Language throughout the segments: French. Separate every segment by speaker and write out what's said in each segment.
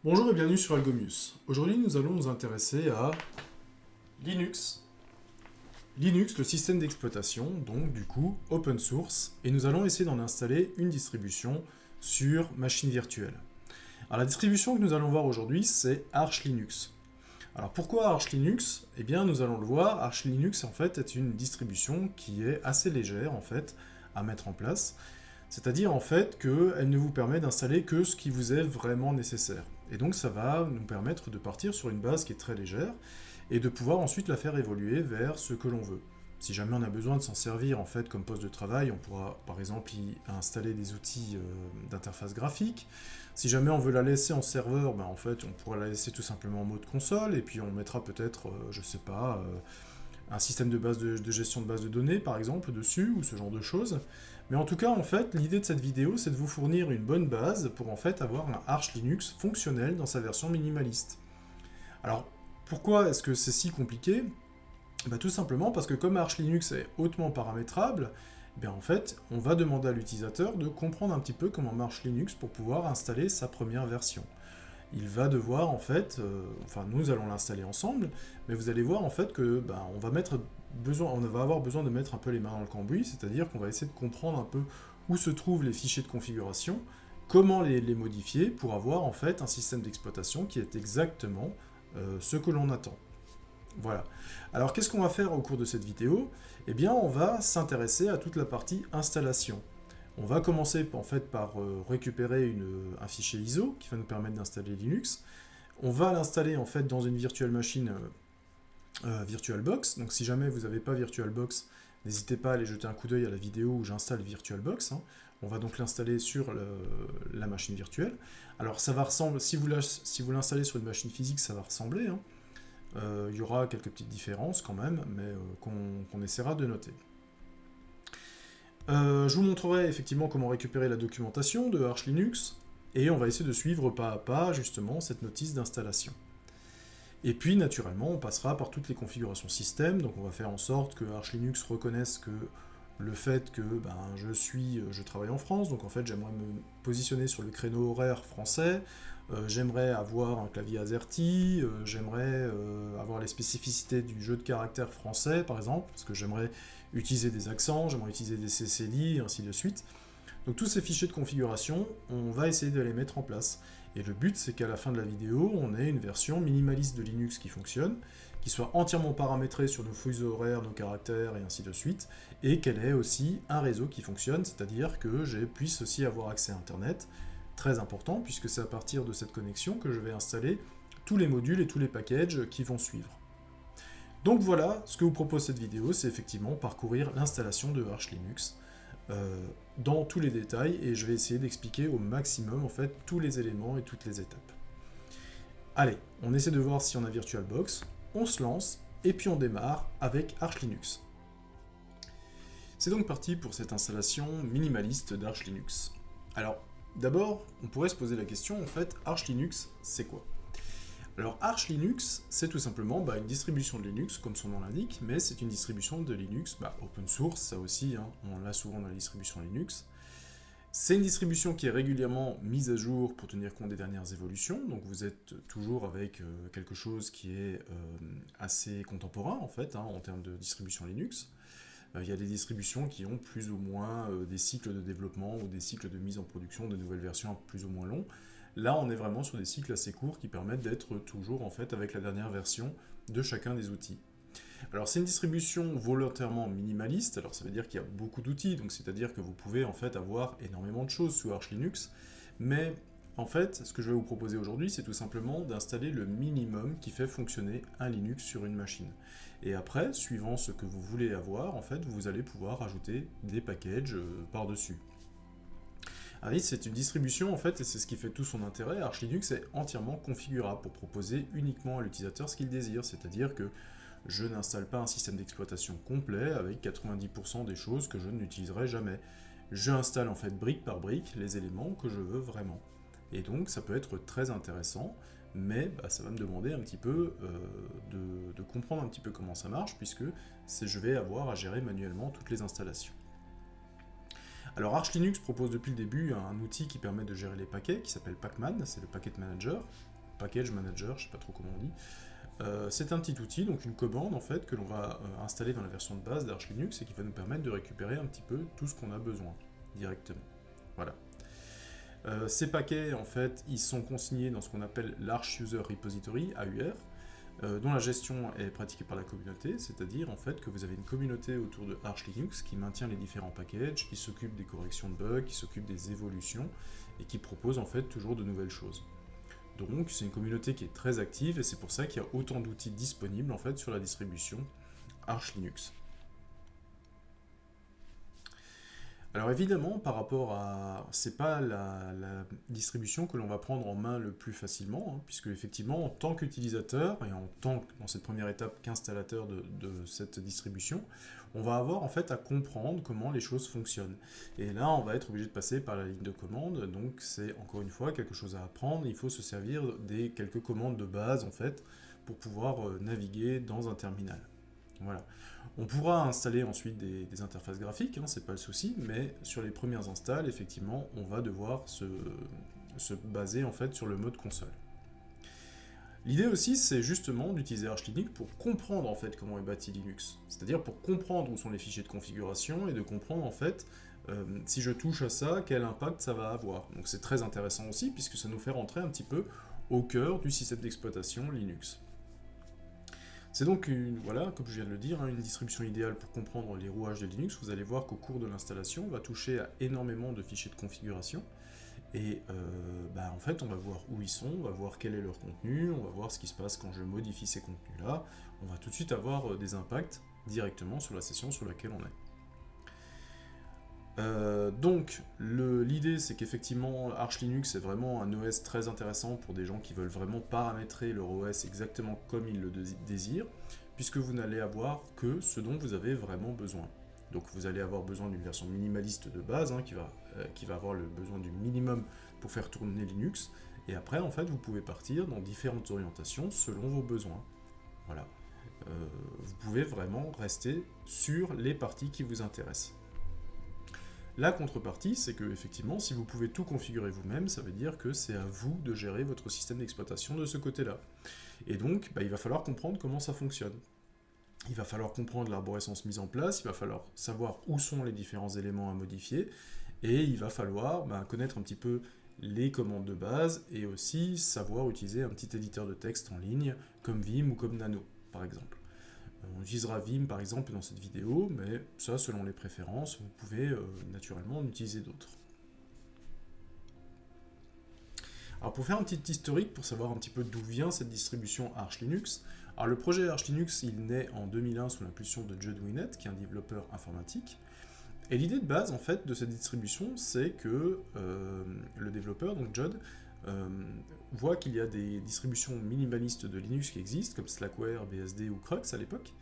Speaker 1: Bonjour et bienvenue sur Algomius. Aujourd'hui, nous allons nous intéresser à Linux. Linux, le système d'exploitation, donc du coup open source, et nous allons essayer d'en installer une distribution sur machine virtuelle. Alors la distribution que nous allons voir aujourd'hui, c'est Arch Linux. Alors pourquoi Arch Linux? Eh bien, nous allons le voir, Arch Linux en fait est une distribution qui est assez légère en fait à mettre en place. C'est-à-dire en fait qu'elle ne vous permet d'installer que ce qui vous est vraiment nécessaire. Et donc ça va nous permettre de partir sur une base qui est très légère et de pouvoir ensuite la faire évoluer vers ce que l'on veut. Si jamais on a besoin de s'en servir en fait comme poste de travail, on pourra par exemple y installer des outils d'interface graphique. Si jamais on veut la laisser en serveur, ben, en fait on pourra la laisser tout simplement en mode console et puis on mettra peut-être, je sais pas, un système de gestion de base de données, par exemple, dessus, ou ce genre de choses. Mais en tout cas, en fait, l'idée de cette vidéo, c'est de vous fournir une bonne base pour en fait avoir un Arch Linux fonctionnel dans sa version minimaliste. Alors, pourquoi est-ce que c'est si compliqué? Tout simplement parce que comme Arch Linux est hautement paramétrable, en fait, on va demander à l'utilisateur de comprendre un petit peu comment marche Linux pour pouvoir installer sa première version. Il va devoir en fait, enfin nous allons l'installer ensemble, mais vous allez voir en fait que on va avoir besoin de mettre un peu les mains dans le cambouis, c'est-à-dire qu'on va essayer de comprendre un peu où se trouvent les fichiers de configuration, comment les modifier pour avoir en fait un système d'exploitation qui est exactement ce que l'on attend. Voilà. Alors qu'est-ce qu'on va faire au cours de cette vidéo? Eh bien on va s'intéresser à toute la partie installation. On va commencer en fait par récupérer un fichier ISO qui va nous permettre d'installer Linux. On va l'installer en fait dans une virtual machine VirtualBox. Donc si jamais vous n'avez pas VirtualBox, n'hésitez pas à aller jeter un coup d'œil à la vidéo où j'installe VirtualBox. On va donc l'installer sur la machine virtuelle. Alors ça va ressembler, si vous l'installez sur une machine physique, ça va ressembler. Il y aura quelques petites différences quand même, mais qu'on essaiera de noter. Je vous montrerai effectivement comment récupérer la documentation de Arch Linux, et on va essayer de suivre pas à pas justement cette notice d'installation. Et puis naturellement, on passera par toutes les configurations système, donc on va faire en sorte que Arch Linux reconnaisse que le fait que je travaille en France, donc en fait j'aimerais me positionner sur le créneau horaire français, j'aimerais avoir un clavier AZERTY, j'aimerais avoir les spécificités du jeu de caractères français par exemple, parce que j'aimerais utiliser des accents, j'aimerais utiliser des CCLI, et ainsi de suite. Donc tous ces fichiers de configuration, on va essayer de les mettre en place. Et le but, c'est qu'à la fin de la vidéo, on ait une version minimaliste de Linux qui fonctionne, qui soit entièrement paramétrée sur nos fuseaux horaires, nos caractères, et ainsi de suite, et qu'elle ait aussi un réseau qui fonctionne, c'est-à-dire que je puisse aussi avoir accès à Internet, très important, puisque c'est à partir de cette connexion que je vais installer tous les modules et tous les packages qui vont suivre. Donc voilà, ce que vous propose cette vidéo, c'est effectivement parcourir l'installation de Arch Linux dans tous les détails, et je vais essayer d'expliquer au maximum en fait tous les éléments et toutes les étapes. Allez, on essaie de voir si on a VirtualBox, on se lance, et puis on démarre avec Arch Linux. C'est donc parti pour cette installation minimaliste d'Arch Linux. Alors, d'abord, on pourrait se poser la question, en fait, Arch Linux, c'est quoi? Alors Arch Linux, c'est tout simplement une distribution de Linux, comme son nom l'indique, mais c'est une distribution de Linux open source, ça aussi, on l'a souvent dans la distribution Linux. C'est une distribution qui est régulièrement mise à jour pour tenir compte des dernières évolutions, donc vous êtes toujours avec quelque chose qui est assez contemporain en fait, en termes de distribution Linux. Il y a des distributions qui ont plus ou moins des cycles de développement ou des cycles de mise en production de nouvelles versions plus ou moins longs. Là, on est vraiment sur des cycles assez courts qui permettent d'être toujours en fait avec la dernière version de chacun des outils. Alors c'est une distribution volontairement minimaliste, alors ça veut dire qu'il y a beaucoup d'outils, donc c'est-à-dire que vous pouvez en fait avoir énormément de choses sous Arch Linux, mais en fait, ce que je vais vous proposer aujourd'hui, c'est tout simplement d'installer le minimum qui fait fonctionner un Linux sur une machine. Et après, suivant ce que vous voulez avoir, en fait, vous allez pouvoir ajouter des packages par-dessus. Ah oui, c'est une distribution en fait, et c'est ce qui fait tout son intérêt. Arch Linux est entièrement configurable pour proposer uniquement à l'utilisateur ce qu'il désire, c'est-à-dire que je n'installe pas un système d'exploitation complet avec 90% des choses que je n'utiliserai jamais. Je installe en fait brique par brique les éléments que je veux vraiment. Et donc ça peut être très intéressant, mais ça va me demander un petit peu de comprendre un petit peu comment ça marche, puisque je vais avoir à gérer manuellement toutes les installations. Alors Arch Linux propose depuis le début un outil qui permet de gérer les paquets, qui s'appelle Pacman, c'est le Package Manager, Package Manager, je ne sais pas trop comment on dit. C'est un petit outil, donc une commande en fait, que l'on va installer dans la version de base d'Arch Linux et qui va nous permettre de récupérer un petit peu tout ce qu'on a besoin directement. Voilà. Ces paquets, en fait, ils sont consignés dans ce qu'on appelle l'Arch User Repository, AUR, dont la gestion est pratiquée par la communauté, c'est-à-dire en fait que vous avez une communauté autour de Arch Linux qui maintient les différents packages, qui s'occupe des corrections de bugs, qui s'occupe des évolutions et qui propose en fait toujours de nouvelles choses. Donc c'est une communauté qui est très active et c'est pour ça qu'il y a autant d'outils disponibles en fait sur la distribution Arch Linux. Alors évidemment, par rapport à... c'est pas la distribution que l'on va prendre en main le plus facilement, hein, puisque effectivement, en tant qu'utilisateur, et en tant que, dans cette première étape qu'installateur de cette distribution, on va avoir en fait à comprendre comment les choses fonctionnent. Et là, on va être obligé de passer par la ligne de commande, donc c'est encore une fois quelque chose à apprendre, il faut se servir des quelques commandes de base en fait, pour pouvoir naviguer dans un terminal. Voilà. On pourra installer ensuite des interfaces graphiques, hein, c'est pas le souci, mais sur les premières installs, effectivement, on va devoir se baser en fait sur le mode console. L'idée aussi, c'est justement d'utiliser Arch Linux pour comprendre en fait comment est bâti Linux, c'est-à-dire pour comprendre où sont les fichiers de configuration et de comprendre en fait si je touche à ça, quel impact ça va avoir. Donc c'est très intéressant aussi puisque ça nous fait rentrer un petit peu au cœur du système d'exploitation Linux. C'est donc, voilà, comme je viens de le dire, hein, une distribution idéale pour comprendre les rouages de Linux. Vous allez voir qu'au cours de l'installation, on va toucher à énormément de fichiers de configuration. Et en fait, on va voir où ils sont, on va voir quel est leur contenu, on va voir ce qui se passe quand je modifie ces contenus-là. On va tout de suite avoir des impacts directement sur la session sur laquelle on est. Donc, l'idée, c'est qu'effectivement, Arch Linux est vraiment un OS très intéressant pour des gens qui veulent vraiment paramétrer leur OS exactement comme ils le désirent, puisque vous n'allez avoir que ce dont vous avez vraiment besoin. Donc, vous allez avoir besoin d'une version minimaliste de base, hein, qui va avoir le besoin du minimum pour faire tourner Linux, et après, en fait, vous pouvez partir dans différentes orientations selon vos besoins. Voilà. Vous pouvez vraiment rester sur les parties qui vous intéressent. La contrepartie, c'est que effectivement, si vous pouvez tout configurer vous-même, ça veut dire que c'est à vous de gérer votre système d'exploitation de ce côté-là. Et donc, il va falloir comprendre comment ça fonctionne. Il va falloir comprendre l'arborescence mise en place, il va falloir savoir où sont les différents éléments à modifier, et il va falloir connaître un petit peu les commandes de base, et aussi savoir utiliser un petit éditeur de texte en ligne, comme Vim ou comme Nano, par exemple. On utilisera Vim par exemple dans cette vidéo, mais ça selon les préférences, vous pouvez naturellement en utiliser d'autres. Alors pour faire un petit historique, pour savoir un petit peu d'où vient cette distribution Arch Linux, alors le projet Arch Linux il naît en 2001 sous l'impulsion de Judd Winnet, qui est un développeur informatique. Et l'idée de base en fait de cette distribution, c'est que le développeur, donc Judd, voit qu'il y a des distributions minimalistes de Linux qui existent, comme Slackware, BSD ou Crux à l'époque,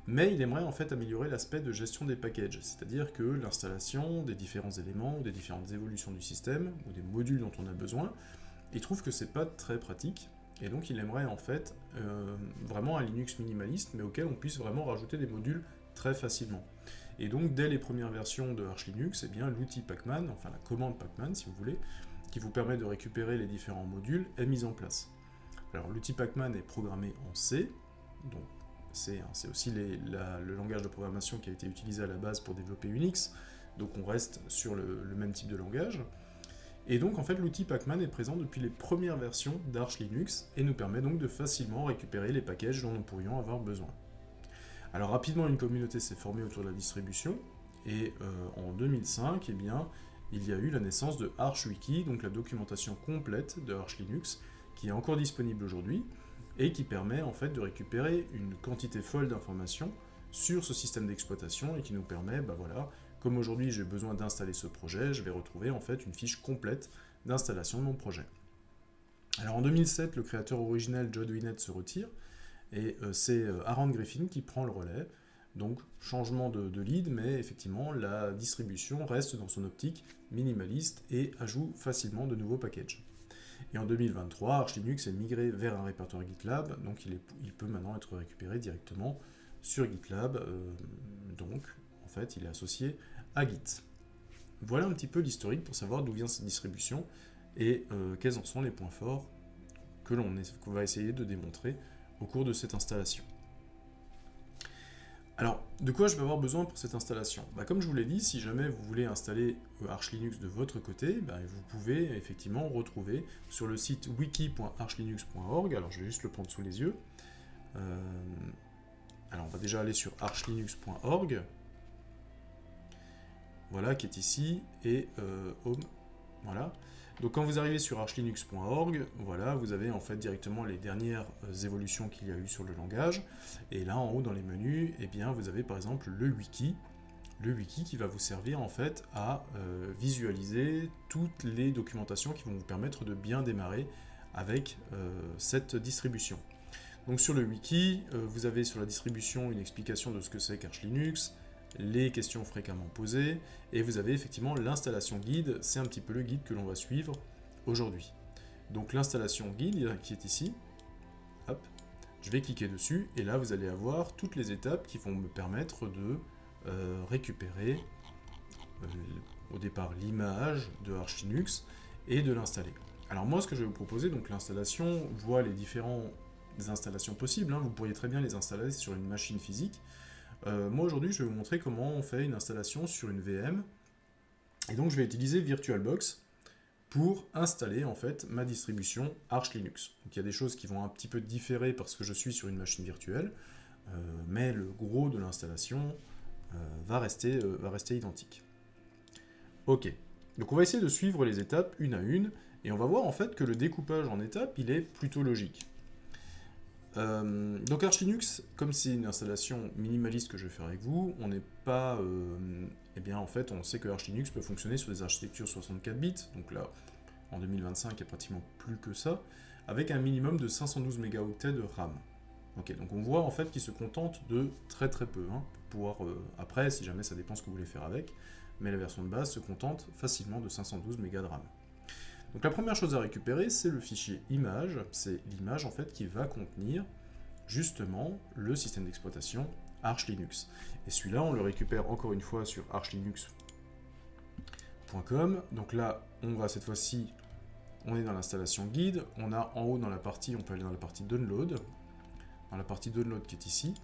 Speaker 1: mais il aimerait en fait améliorer l'aspect de gestion des packages, c'est-à-dire que l'installation des différents éléments, ou des différentes évolutions du système, ou des modules dont on a besoin, il trouve que c'est pas très pratique, et donc il aimerait en fait vraiment un Linux minimaliste, mais auquel on puisse vraiment rajouter des modules très facilement. Et donc dès les premières versions de Arch Linux, eh bien l'outil Pacman, enfin la commande Pacman si vous voulez, qui vous permet de récupérer les différents modules, est mise en place. Alors l'outil Pacman est programmé en C, donc c'est aussi le langage de programmation qui a été utilisé à la base pour développer Unix, donc on reste sur le même type de langage. Et donc en fait l'outil Pacman est présent depuis les premières versions d'Arch Linux et nous permet donc de facilement récupérer les packages dont nous pourrions avoir besoin. Alors rapidement une communauté s'est formée autour de la distribution et en 2005 il y a eu la naissance de ArchWiki, donc la documentation complète de Arch Linux qui est encore disponible aujourd'hui et qui permet en fait de récupérer une quantité folle d'informations sur ce système d'exploitation et qui nous permet, comme aujourd'hui j'ai besoin d'installer ce projet, je vais retrouver en fait une fiche complète d'installation de mon projet. Alors en 2007, le créateur originel Judd Winnet se retire et c'est Aaron Griffin qui prend le relais. Donc changement de lead, mais effectivement la distribution reste dans son optique minimaliste et ajoute facilement de nouveaux packages. Et en 2023, Arch Linux est migré vers un répertoire GitLab, donc il peut maintenant être récupéré directement sur GitLab, donc en fait il est associé à Git. Voilà un petit peu l'historique pour savoir d'où vient cette distribution et quels en sont les points forts qu'on va essayer de démontrer au cours de cette installation. Alors, de quoi je vais avoir besoin pour cette installation? Comme je vous l'ai dit, si jamais vous voulez installer Arch Linux de votre côté, vous pouvez effectivement retrouver sur le site wiki.archlinux.org, alors je vais juste le prendre sous les yeux. Alors on va déjà aller sur archlinux.org, voilà, qui est ici, et Home, voilà. Donc quand vous arrivez sur archlinux.org, voilà, vous avez en fait directement les dernières évolutions qu'il y a eu sur le langage. Et là en haut dans les menus, eh bien, vous avez par exemple le wiki qui va vous servir en fait à visualiser toutes les documentations qui vont vous permettre de bien démarrer avec cette distribution. Donc sur le wiki, vous avez sur la distribution une explication de ce que c'est qu'Arch Linux, les questions fréquemment posées, et vous avez effectivement l'installation guide, c'est un petit peu le guide que l'on va suivre aujourd'hui. Donc l'installation guide qui est ici, hop, je vais cliquer dessus, et là vous allez avoir toutes les étapes qui vont me permettre de récupérer au départ l'image de Arch Linux et de l'installer. Alors moi ce que je vais vous proposer, donc l'installation voit les différentes installations possibles, vous pourriez très bien les installer sur une machine physique. Moi aujourd'hui je vais vous montrer comment on fait une installation sur une VM, et donc je vais utiliser VirtualBox pour installer en fait ma distribution Arch Linux. Donc il y a des choses qui vont un petit peu différer parce que je suis sur une machine virtuelle, mais le gros de l'installation va rester identique. Ok, donc on va essayer de suivre les étapes une à une, et on va voir en fait que le découpage en étapes il est plutôt logique. Donc Arch Linux, comme c'est une installation minimaliste que je vais faire avec vous, on n'est pas... eh bien en fait on sait que Arch Linux peut fonctionner sur des architectures 64 bits, donc là en 2025 il n'y a pratiquement plus que ça, avec un minimum de 512 mégaoctets de RAM. Ok, donc on voit en fait qu'il se contente de très peu, pour pouvoir, après si jamais ça dépend ce que vous voulez faire avec, mais la version de base se contente facilement de 512 mégas de RAM. Donc la première chose à récupérer, c'est le fichier image, c'est l'image en fait qui va contenir justement le système d'exploitation Arch Linux. Et celui-là, on le récupère encore une fois sur archlinux.com. Donc là, on va cette fois-ci, on est dans l'installation guide, on a en haut dans la partie, on peut aller dans la partie download, qui est ici.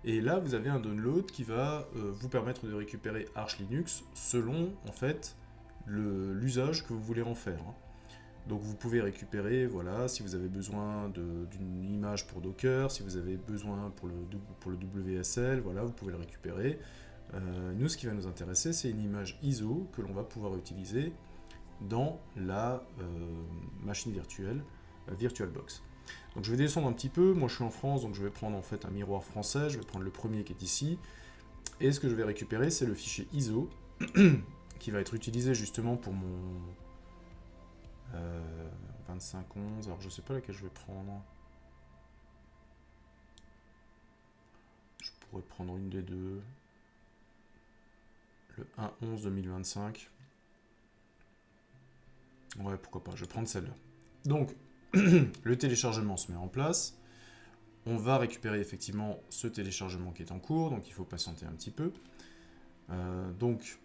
Speaker 1: Et là, vous avez un download qui va vous permettre de récupérer Arch Linux selon en fait l'usage que vous voulez en faire. Donc vous pouvez récupérer, voilà, si vous avez besoin d'une image pour Docker, si vous avez besoin pour le WSL, voilà, vous pouvez le récupérer. Nous, ce qui va nous intéresser, c'est une image ISO que l'on va pouvoir utiliser dans la machine virtuelle, VirtualBox. Donc je vais descendre un petit peu, moi je suis en France, donc je vais prendre en fait un miroir français, je vais prendre le premier qui est ici, et ce que je vais récupérer, c'est le fichier ISO, qui va être utilisé justement pour mon 2511, alors je sais pas laquelle je vais prendre. Je pourrais prendre une des deux. Le 1.11 2025. Ouais, pourquoi pas, je vais prendre celle-là. Donc, le téléchargement se met en place. On va récupérer effectivement ce téléchargement qui est en cours, donc il faut patienter un petit peu. Donc,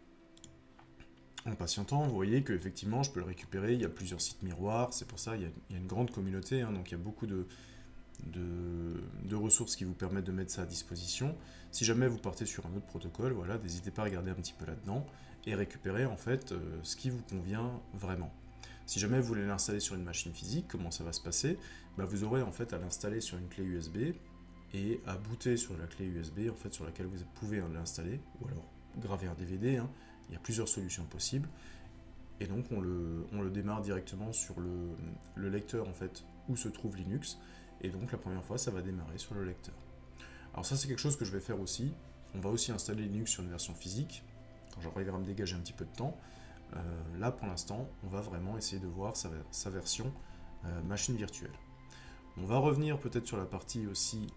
Speaker 1: en patientant, vous voyez qu'effectivement, je peux le récupérer. Il y a plusieurs sites miroirs, c'est pour ça il y a une grande communauté, donc il y a beaucoup de ressources qui vous permettent de mettre ça à disposition. Si jamais vous partez sur un autre protocole, voilà, n'hésitez pas à regarder un petit peu là-dedans et récupérer en fait ce qui vous convient vraiment. Si jamais vous voulez l'installer sur une machine physique, comment ça va se passer? Vous aurez en fait à l'installer sur une clé USB et à booter sur la clé USB en fait sur laquelle vous pouvez l'installer, ou alors graver un DVD. Il y a plusieurs solutions possibles. Et donc on le démarre directement sur le lecteur en fait où se trouve Linux. Et donc la première fois ça va démarrer sur le lecteur. Alors ça c'est quelque chose que je vais faire aussi. On va aussi installer Linux sur une version physique, quand j'arriverai à me dégager un petit peu de temps. Là pour l'instant on va vraiment essayer de voir sa version machine virtuelle. On va revenir peut-être sur la partie aussi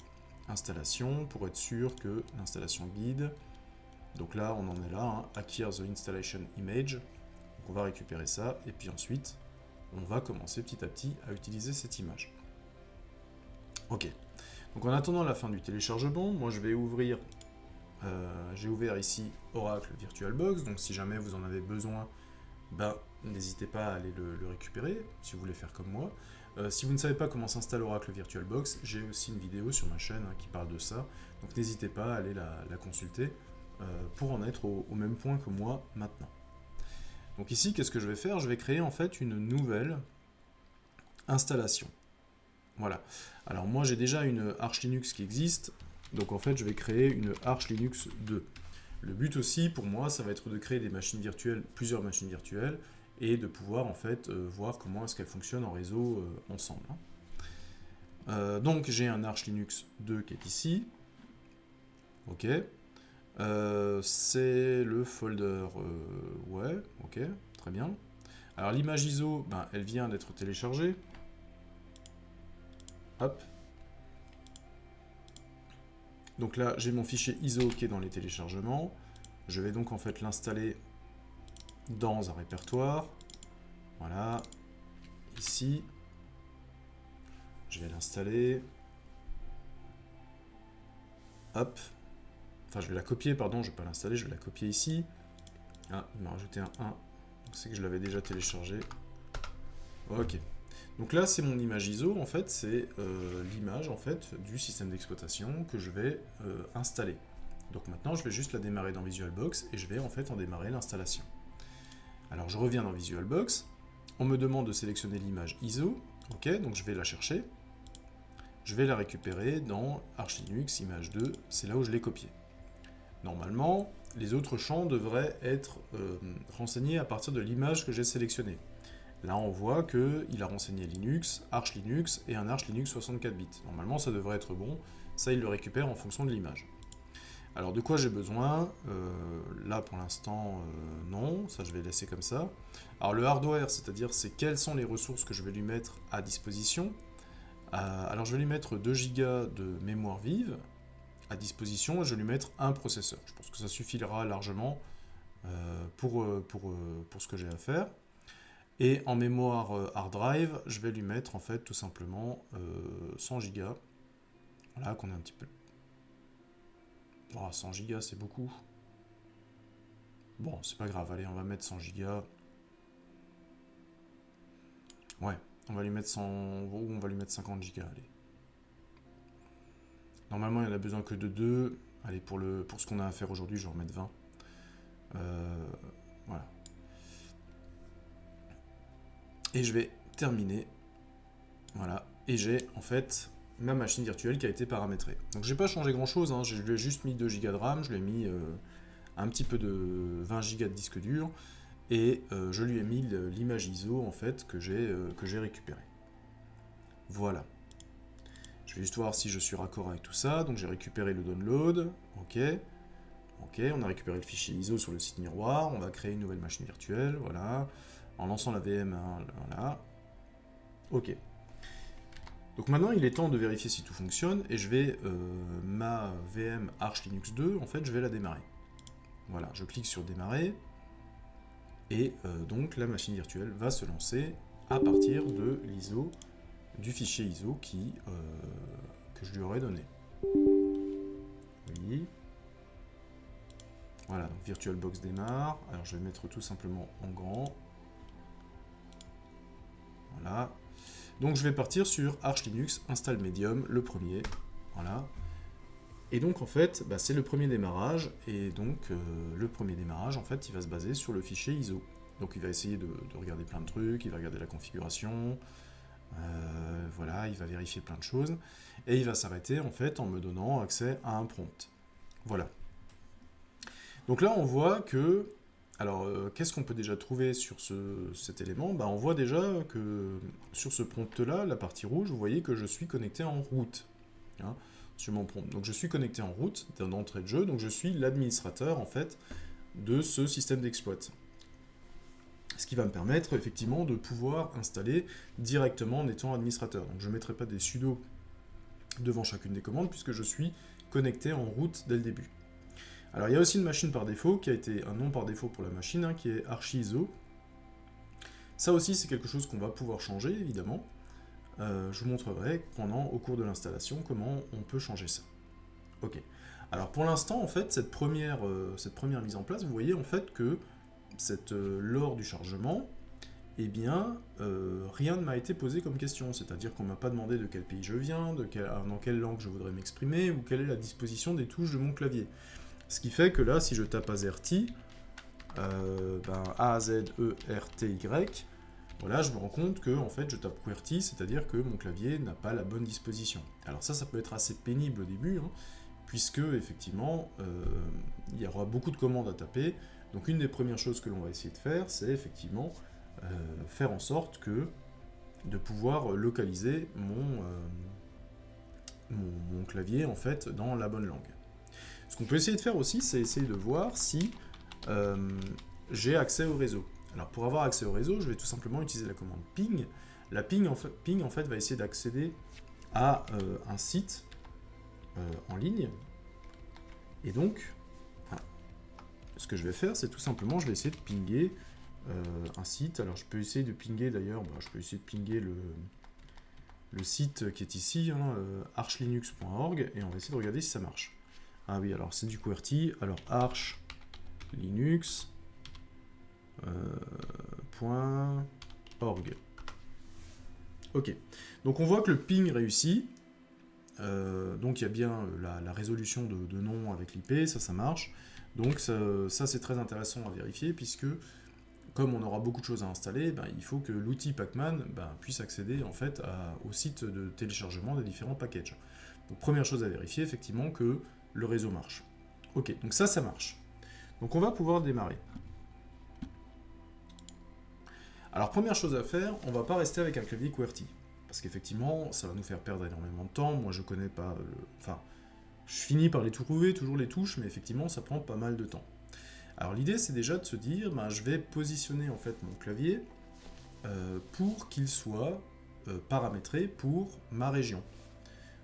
Speaker 1: installation pour être sûr que l'installation guide, donc là on en est là, Acquire the installation image, donc on va récupérer ça et puis ensuite on va commencer petit à petit à utiliser cette image. Ok, donc en attendant la fin du téléchargement, moi je vais ouvrir j'ai ouvert ici Oracle VirtualBox, donc si jamais vous en avez besoin, ben, n'hésitez pas à aller le récupérer, si vous voulez faire comme moi. Si vous ne savez pas comment s'installe Oracle VirtualBox, j'ai aussi une vidéo sur ma chaîne qui parle de ça, donc n'hésitez pas à aller la consulter pour en être au même point que moi maintenant. Donc ici, qu'est-ce que je vais faire? Je vais créer en fait une nouvelle installation. Voilà. Alors moi j'ai déjà une Arch Linux qui existe, donc en fait je vais créer une Arch Linux 2. Le but aussi pour moi ça va être de créer des machines virtuelles, plusieurs machines virtuelles, et de pouvoir en fait voir comment est-ce qu'elles fonctionnent en réseau ensemble. Donc j'ai un Arch Linux 2 qui est ici. Ok. C'est le folder. Ouais, ok, très bien. Alors l'image ISO, ben, elle vient d'être téléchargée. Hop. Donc là, j'ai mon fichier ISO qui est dans les téléchargements. Je vais donc en fait l'installer dans un répertoire. Voilà. Ici. Je vais l'installer. Hop. Enfin, je vais la copier, pardon, je ne vais pas l'installer, je vais la copier ici. Ah, il m'a rajouté un 1. C'est que je l'avais déjà téléchargé. Ok. Donc là, c'est mon image ISO, en fait, c'est l'image en fait du système d'exploitation que je vais installer. Donc maintenant, je vais juste la démarrer dans VisualBox et je vais en fait en démarrer l'installation. Alors je reviens dans VisualBox, on me demande de sélectionner l'image ISO, ok, donc je vais la chercher. Je vais la récupérer dans Arch Linux image 2, c'est là où je l'ai copiée. Normalement, les autres champs devraient être renseignés à partir de l'image que j'ai sélectionnée. Là, on voit qu'il a renseigné Linux, Arch Linux et un Arch Linux 64 bits. Normalement, ça devrait être bon. Ça, il le récupère en fonction de l'image. Alors, de quoi j'ai besoin? Là, pour l'instant, non. Ça, je vais laisser comme ça. Alors, le hardware, c'est-à-dire, c'est quelles sont les ressources que je vais lui mettre à disposition. Alors, je vais lui mettre 2 Go de mémoire vive à disposition et je vais lui mettre un processeur. Je pense que ça suffira largement pour ce que j'ai à faire. Et en mémoire hard drive, je vais lui mettre en fait tout simplement 100 Go. Voilà, qu'on a un petit peu. Oh, 100 Go, c'est beaucoup. Bon, c'est pas grave, allez, on va mettre 100 Go. Ouais, on va lui mettre 100. Ou on va lui mettre 50 Go, allez. Normalement, il n'y en a besoin que de 2. Allez, pour ce qu'on a à faire aujourd'hui, je vais en mettre 20. Voilà. Et je vais terminer. Voilà. Et j'ai en fait ma machine virtuelle qui a été paramétrée. Donc j'ai pas changé grand chose, hein. Je lui ai juste mis 2 Go de RAM, je lui ai mis un petit peu de 20 Go de disque dur, et je lui ai mis l'image ISO en fait que j'ai récupérée. Voilà. Je vais juste voir si je suis raccord avec tout ça. Donc j'ai récupéré le download. Ok. Ok, on a récupéré le fichier ISO sur le site miroir. On va créer une nouvelle machine virtuelle. Voilà. En lançant la VM. Voilà. Ok. Donc maintenant, il est temps de vérifier si tout fonctionne. Et je vais, ma VM Arch Linux 2, en fait, je vais la démarrer. Voilà, je clique sur démarrer. Et donc la machine virtuelle va se lancer à partir de l'ISO, du fichier ISO que je lui aurais donné. Oui. Voilà, donc VirtualBox démarre. Alors je vais mettre tout simplement en grand. Voilà. Donc je vais partir sur Arch Linux Install Medium, le premier. Voilà. Et donc en fait, bah, c'est le premier démarrage. Et donc le premier démarrage, en fait, il va se baser sur le fichier ISO. Donc il va essayer de regarder plein de trucs, il va regarder la configuration. Voilà, il va vérifier plein de choses. Et il va s'arrêter en fait en me donnant accès à un prompt. Voilà. Donc là, on voit que... Alors, qu'est-ce qu'on peut déjà trouver sur cet élément? Bah, on voit déjà que sur ce prompt-là, la partie rouge, vous voyez que je suis connecté en route. Hein, sur mon prompt. Donc je suis connecté en route d'entrée de jeu, donc je suis l'administrateur en fait de ce système d'exploit. Ce qui va me permettre effectivement de pouvoir installer directement en étant administrateur. Donc je ne mettrai pas des sudo devant chacune des commandes puisque je suis connecté en route dès le début. Alors il y a aussi une machine par défaut qui a été un nom par défaut pour la machine, hein, qui est ArchISO. Ça aussi c'est quelque chose qu'on va pouvoir changer évidemment. Je vous montrerai au cours de l'installation comment on peut changer ça. Ok. Alors pour l'instant, en fait, cette première mise en place, vous voyez en fait que lors du chargement, eh bien, rien ne m'a été posé comme question. C'est-à-dire qu'on ne m'a pas demandé de quel pays je viens, dans quelle langue je voudrais m'exprimer, ou quelle est la disposition des touches de mon clavier. Ce qui fait que là, si je tape AZERTY, A-Z-E-R-T-Y, voilà, je me rends compte que en fait, je tape QWERTY, c'est-à-dire que mon clavier n'a pas la bonne disposition. Alors ça peut être assez pénible au début, hein, puisque effectivement, il y aura beaucoup de commandes à taper. Donc une des premières choses que l'on va essayer de faire, c'est effectivement faire en sorte de pouvoir localiser mon clavier en fait dans la bonne langue. Ce qu'on peut essayer de faire aussi, c'est essayer de voir si j'ai accès au réseau. Alors pour avoir accès au réseau, je vais tout simplement utiliser la commande ping. La ping en fait va essayer d'accéder à un site en ligne. Et donc, ce que je vais faire, c'est tout simplement, je vais essayer de pinguer un site. Alors je peux essayer de pinguer d'ailleurs, je peux essayer de pinguer le site qui est ici, hein, archlinux.org, et on va essayer de regarder si ça marche. Ah oui, alors c'est du QWERTY, alors archlinux.org. Ok, donc on voit que le ping réussit. Donc il y a bien la résolution de nom avec l'IP, ça marche. Donc ça c'est très intéressant à vérifier, puisque comme on aura beaucoup de choses à installer, il faut que l'outil Pacman puisse accéder en fait au site de téléchargement des différents packages. Donc première chose à vérifier, effectivement, que le réseau marche. Ok, donc ça marche. Donc on va pouvoir démarrer. Alors première chose à faire, on va pas rester avec un clavier QWERTY, parce qu'effectivement, ça va nous faire perdre énormément de temps. Moi je connais pas enfin, je finis par les trouver, toujours les touches, mais effectivement ça prend pas mal de temps. Alors l'idée c'est déjà de se dire, je vais positionner en fait mon clavier pour qu'il soit paramétré pour ma région.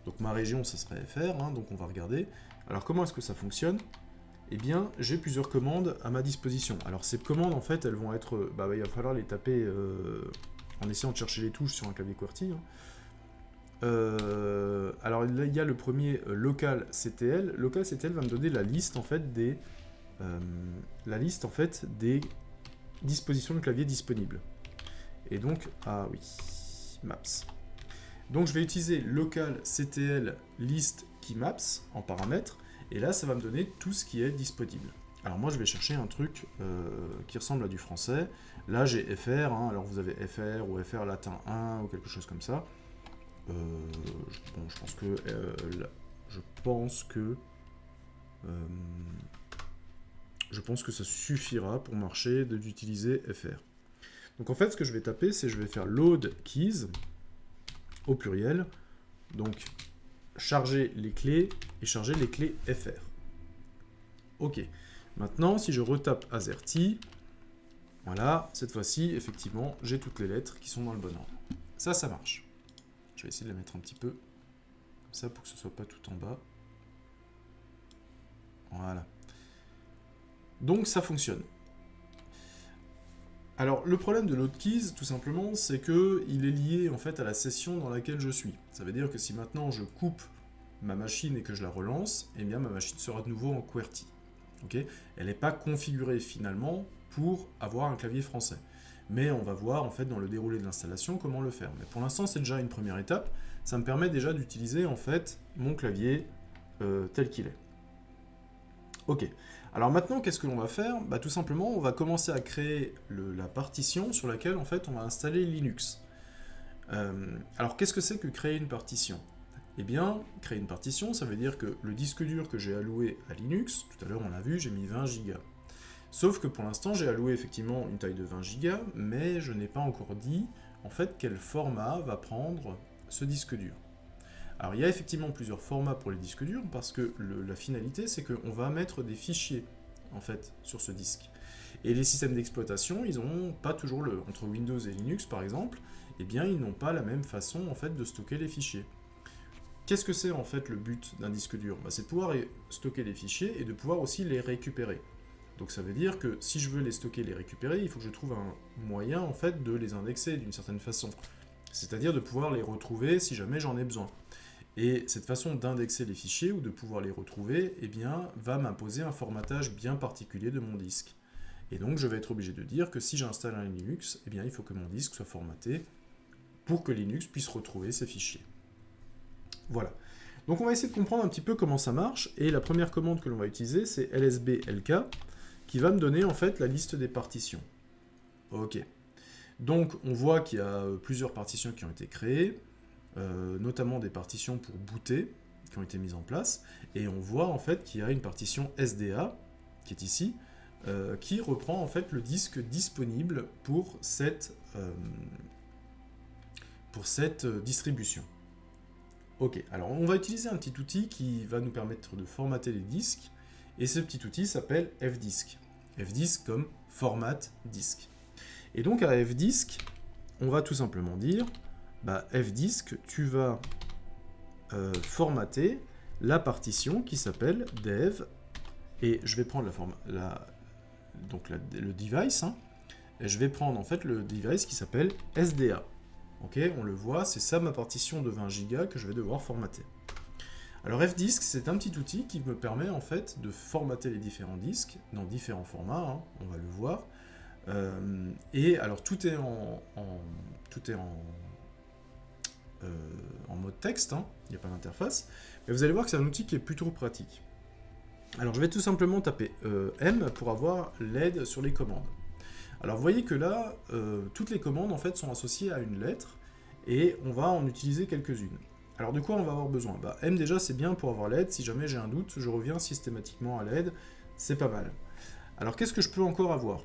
Speaker 1: Donc ma région ça serait FR, hein, donc on va regarder. Alors comment est-ce que ça fonctionne? Eh bien j'ai plusieurs commandes à ma disposition. Alors ces commandes en fait elles vont être, il va falloir les taper en essayant de chercher les touches sur un clavier QWERTY. Hein. Alors là, il y a le premier local-ctl. Local-ctl va me donner la liste en fait des dispositions de clavier disponibles. Et donc, ah oui, maps. Donc je vais utiliser local-ctl list keymaps en paramètre, et là ça va me donner tout ce qui est disponible. Alors moi je vais chercher un truc qui ressemble à du français. Là j'ai FR, hein, alors vous avez FR ou FR latin 1 ou quelque chose comme ça. Je pense que ça suffira pour marcher d'utiliser FR. Donc en fait, ce que je vais taper, c'est je vais faire load keys au pluriel, donc charger les clés et charger les clés FR. Ok. Maintenant, si je retape AZERTY, voilà, cette fois-ci, effectivement, j'ai toutes les lettres qui sont dans le bon ordre. Ça marche. Je vais essayer de la mettre un petit peu comme ça pour que ce soit pas tout en bas. Voilà. Donc ça fonctionne. Alors le problème de load keys, tout simplement, c'est que il est lié en fait à la session dans laquelle je suis. Ça veut dire que si maintenant je coupe ma machine et que je la relance, eh bien ma machine sera de nouveau en QWERTY. Okay, elle n'est pas configurée finalement pour avoir un clavier français. Mais on va voir en fait dans le déroulé de l'installation comment le faire. Mais pour l'instant c'est déjà une première étape. Ça me permet déjà d'utiliser en fait mon clavier tel qu'il est. Ok. Alors maintenant qu'est-ce que l'on va faire? Tout simplement on va commencer à créer la partition sur laquelle en fait on va installer Linux. Alors qu'est-ce que c'est que créer une partition? Eh bien, créer une partition, ça veut dire que le disque dur que j'ai alloué à Linux, tout à l'heure on l'a vu, j'ai mis 20 Go. Sauf que pour l'instant, j'ai alloué effectivement une taille de 20 Go, mais je n'ai pas encore dit en fait quel format va prendre ce disque dur. Alors il y a effectivement plusieurs formats pour les disques durs, parce que la finalité c'est qu'on va mettre des fichiers en fait sur ce disque. Et les systèmes d'exploitation, ils n'ont pas toujours entre Windows et Linux par exemple, eh bien ils n'ont pas la même façon en fait de stocker les fichiers. Qu'est-ce que c'est en fait le but d'un disque dur? C'est de pouvoir stocker les fichiers et de pouvoir aussi les récupérer. Donc ça veut dire que si je veux les stocker et les récupérer, il faut que je trouve un moyen en fait de les indexer d'une certaine façon. C'est-à-dire de pouvoir les retrouver si jamais j'en ai besoin. Et cette façon d'indexer les fichiers ou de pouvoir les retrouver, eh bien, va m'imposer un formatage bien particulier de mon disque. Et donc, je vais être obligé de dire que si j'installe un Linux, eh bien, il faut que mon disque soit formaté pour que Linux puisse retrouver ces fichiers. Voilà. Donc, on va essayer de comprendre un petit peu comment ça marche. Et la première commande que l'on va utiliser, c'est lsblk, qui va me donner en fait la liste des partitions. Ok. Donc, on voit qu'il y a plusieurs partitions qui ont été créées, notamment des partitions pour booter, qui ont été mises en place. Et on voit en fait qu'il y a une partition SDA, qui est ici, qui reprend en fait le disque disponible pour cette distribution. Ok, alors on va utiliser un petit outil qui va nous permettre de formater les disques, et ce petit outil s'appelle fdisk. Fdisk comme format disque. Et donc à fdisk, on va tout simplement dire, fdisk, tu vas formater la partition qui s'appelle dev, et je vais prendre le device, hein, et je vais prendre en fait le device qui s'appelle SDA. Ok, on le voit, c'est ça ma partition de 20 Go que je vais devoir formater. Alors fdisk, c'est un petit outil qui me permet en fait de formater les différents disques dans différents formats, hein, on va le voir. Et alors tout est en mode texte, hein, il n'y a pas d'interface, mais vous allez voir que c'est un outil qui est plutôt pratique. Alors je vais tout simplement taper M pour avoir l'aide sur les commandes. Alors vous voyez que là, toutes les commandes en fait sont associées à une lettre, et on va en utiliser quelques-unes. Alors de quoi on va avoir besoin? M déjà c'est bien pour avoir l'aide, si jamais j'ai un doute, je reviens systématiquement à l'aide, c'est pas mal. Alors qu'est-ce que je peux encore avoir?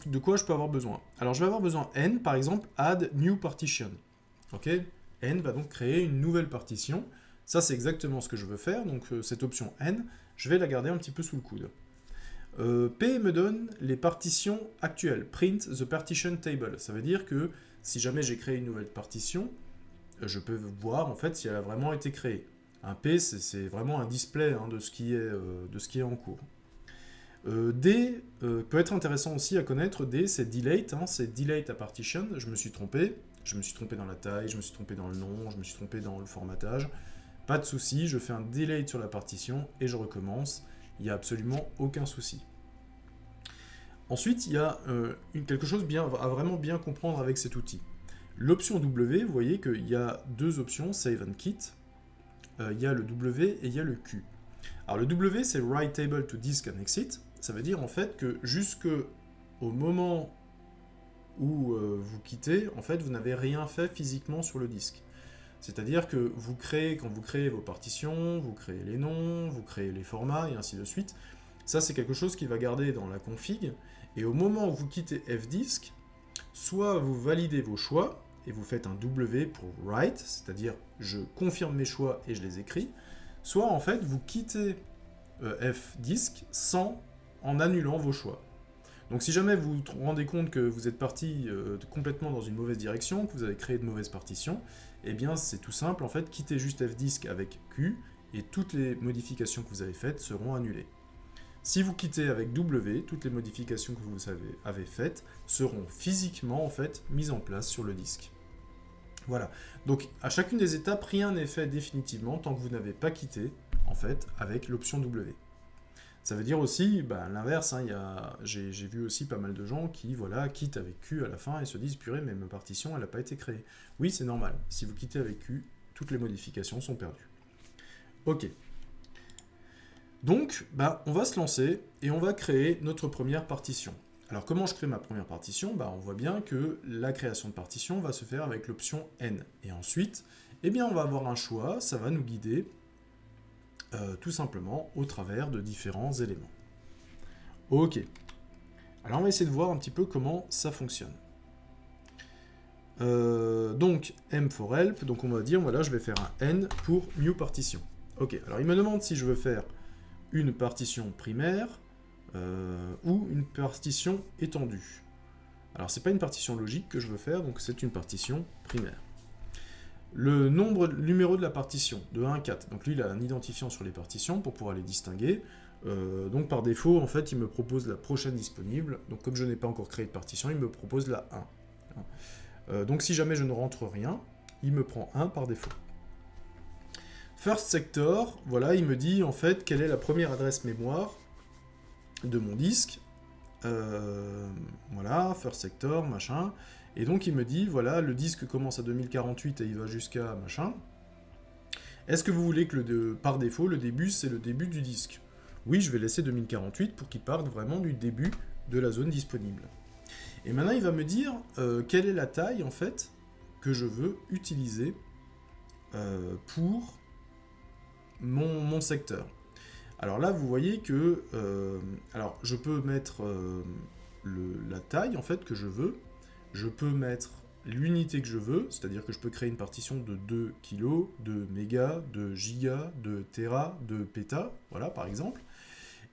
Speaker 1: De quoi je peux avoir besoin? Alors je vais avoir besoin N, par exemple, add new partition. Ok, N va donc créer une nouvelle partition. Ça, c'est exactement ce que je veux faire. Donc cette option N, je vais la garder un petit peu sous le coude. P me donne les partitions actuelles. Print the partition table. Ça veut dire que si jamais j'ai créé une nouvelle partition, je peux voir en fait si elle a vraiment été créée. Un P, c'est vraiment un display hein, de ce qui est en cours. D peut être intéressant aussi à connaître. D, c'est delete, hein, c'est delete a partition. Je me suis trompé dans la taille, je me suis trompé dans le nom, je me suis trompé dans le formatage. Pas de souci, je fais un delete sur la partition et je recommence. Il n'y a absolument aucun souci. Ensuite, il y a quelque chose à vraiment bien comprendre avec cet outil. L'option W, vous voyez qu'il y a deux options, Save and Quit. Il y a le W et il y a le Q. Alors le W, c'est Write Table to Disk and Exit. Ça veut dire en fait que jusqu'au moment où vous quittez, en fait, vous n'avez rien fait physiquement sur le disque. C'est-à-dire que quand vous créez vos partitions, vous créez les noms, vous créez les formats, et ainsi de suite. Ça, c'est quelque chose qui va garder dans la config. Et au moment où vous quittez fdisk, soit vous validez vos choix, et vous faites un W pour write, c'est-à-dire je confirme mes choix et je les écris, soit en fait vous quittez fdisk en annulant vos choix. Donc si jamais vous vous rendez compte que vous êtes parti complètement dans une mauvaise direction, que vous avez créé de mauvaises partitions, eh bien c'est tout simple, en fait, quittez juste fdisk avec Q, et toutes les modifications que vous avez faites seront annulées. Si vous quittez avec W, toutes les modifications que vous avez faites seront physiquement en fait mises en place sur le disque. Voilà. Donc à chacune des étapes, rien n'est fait définitivement tant que vous n'avez pas quitté en fait avec l'option W. Ça veut dire aussi l'inverse. Hein, j'ai vu aussi pas mal de gens qui quittent avec Q à la fin et se disent purée mais ma partition elle n'a pas été créée. Oui c'est normal. Si vous quittez avec Q, toutes les modifications sont perdues. Ok. Donc, on va se lancer et on va créer notre première partition. Alors, comment je crée ma première partition? On voit bien que la création de partition va se faire avec l'option N. Et ensuite, on va avoir un choix, ça va nous guider tout simplement au travers de différents éléments. Ok. Alors, on va essayer de voir un petit peu comment ça fonctionne. Donc, M for help, donc on va dire, voilà, je vais faire un N pour new partition. Ok, alors il me demande si je veux faire une partition primaire ou une partition étendue. Alors c'est pas une partition logique que je veux faire, donc c'est une partition primaire. Le numéro de la partition, de 1 à 4, donc lui il a un identifiant sur les partitions pour pouvoir les distinguer. Donc par défaut, en fait, il me propose la prochaine disponible, donc comme je n'ai pas encore créé de partition, il me propose la 1. Donc si jamais je ne rentre rien, il me prend 1 par défaut. First sector, voilà, il me dit en fait quelle est la première adresse mémoire de mon disque. Voilà, first sector, machin. Et donc il me dit, voilà, le disque commence à 2048 et il va jusqu'à machin. Est-ce que vous voulez que par défaut, le début, c'est le début du disque? Oui, je vais laisser 2048 pour qu'il parte vraiment du début de la zone disponible. Et maintenant, il va me dire quelle est la taille, en fait, que je veux utiliser pour mon secteur. Alors là, vous voyez que... alors, je peux mettre la taille, en fait, que je veux. Je peux mettre l'unité que je veux, c'est-à-dire que je peux créer une partition de 2 kg, de mégas, de gigas, de téra, de péta, voilà, par exemple.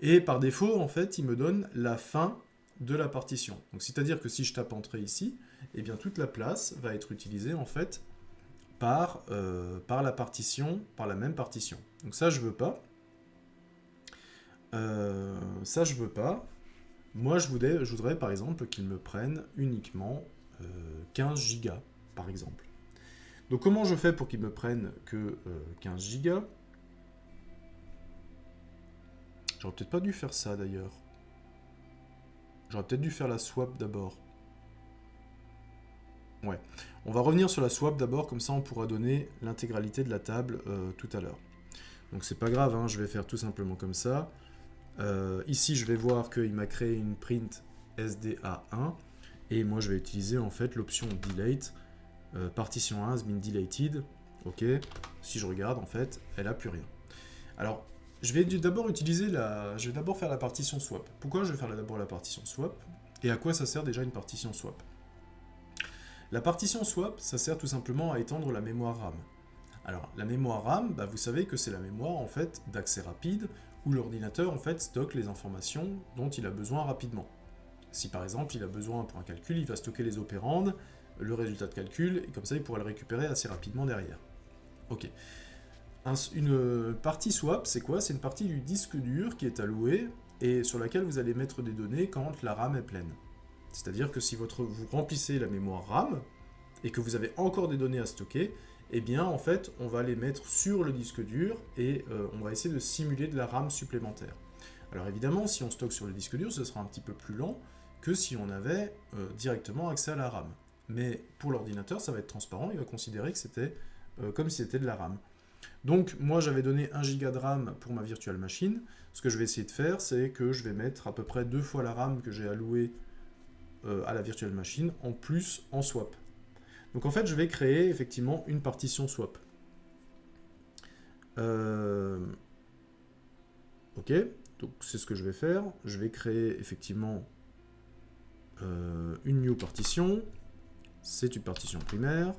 Speaker 1: Et par défaut, en fait, il me donne la fin de la partition. Donc, c'est-à-dire que si je tape entrée ici, eh bien, toute la place va être utilisée, en fait, par la partition, par la même partition. Donc ça, je veux pas. Ça, je veux pas. Moi, je voudrais par exemple, qu'il me prenne uniquement 15 gigas, par exemple. Donc, comment je fais pour qu'il me prenne que 15 gigas? J'aurais peut-être pas dû faire ça, d'ailleurs. J'aurais peut-être dû faire la swap d'abord. Ouais. On va revenir sur la swap d'abord, comme ça on pourra donner l'intégralité de la table tout à l'heure. Donc c'est pas grave, hein, je vais faire tout simplement comme ça. Ici je vais voir qu'il m'a créé une print SDA1 et moi je vais utiliser en fait l'option delete. Partition 1 has been deleted. Ok, si je regarde en fait, elle a plus rien. Alors je vais d'abord faire la partition swap. Pourquoi je vais faire d'abord la partition swap? Et à quoi ça sert déjà une partition swap? La partition swap, ça sert tout simplement à étendre la mémoire RAM. Alors, la mémoire RAM, vous savez que c'est la mémoire en fait d'accès rapide où l'ordinateur en fait stocke les informations dont il a besoin rapidement. Si par exemple il a besoin pour un calcul, il va stocker les opérandes, le résultat de calcul, et comme ça il pourra le récupérer assez rapidement derrière. Ok. Une partie swap, c'est quoi? C'est une partie du disque dur qui est allouée et sur laquelle vous allez mettre des données quand la RAM est pleine. C'est-à-dire que si vous remplissez la mémoire RAM et que vous avez encore des données à stocker, eh bien en fait on va les mettre sur le disque dur et on va essayer de simuler de la RAM supplémentaire. Alors évidemment, si on stocke sur le disque dur, ce sera un petit peu plus lent que si on avait directement accès à la RAM. Mais pour l'ordinateur, ça va être transparent, il va considérer que c'était comme si c'était de la RAM. Donc moi j'avais donné 1 Go de RAM pour ma virtual machine. Ce que je vais essayer de faire, c'est que je vais mettre à peu près 2 fois la RAM que j'ai allouée à la virtual machine, en plus en swap. Donc en fait, je vais créer effectivement une partition swap. Ok, donc c'est ce que je vais faire. Je vais créer effectivement une new partition. C'est une partition primaire.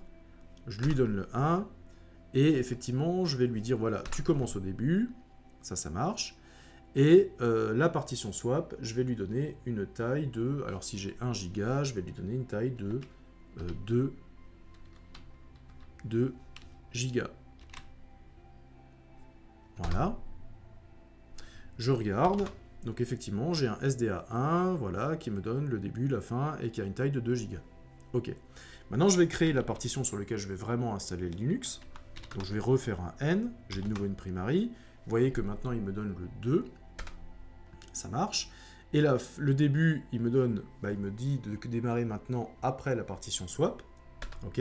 Speaker 1: Je lui donne le 1. Et effectivement, je vais lui dire, voilà, tu commences au début. Ça marche. Et la partition swap, je vais lui donner une taille de... Alors si j'ai 1 giga, je vais lui donner une taille de 2 gigas. Voilà. Je regarde. Donc effectivement, j'ai un SDA1, voilà, qui me donne le début, la fin, et qui a une taille de 2 gigas. Ok. Maintenant, je vais créer la partition sur laquelle je vais vraiment installer le Linux. Donc je vais refaire un N, j'ai de nouveau une primary. Vous voyez que maintenant, il me donne le 2. Ça marche. Et là, le début, il me dit de démarrer maintenant après la partition swap. Ok.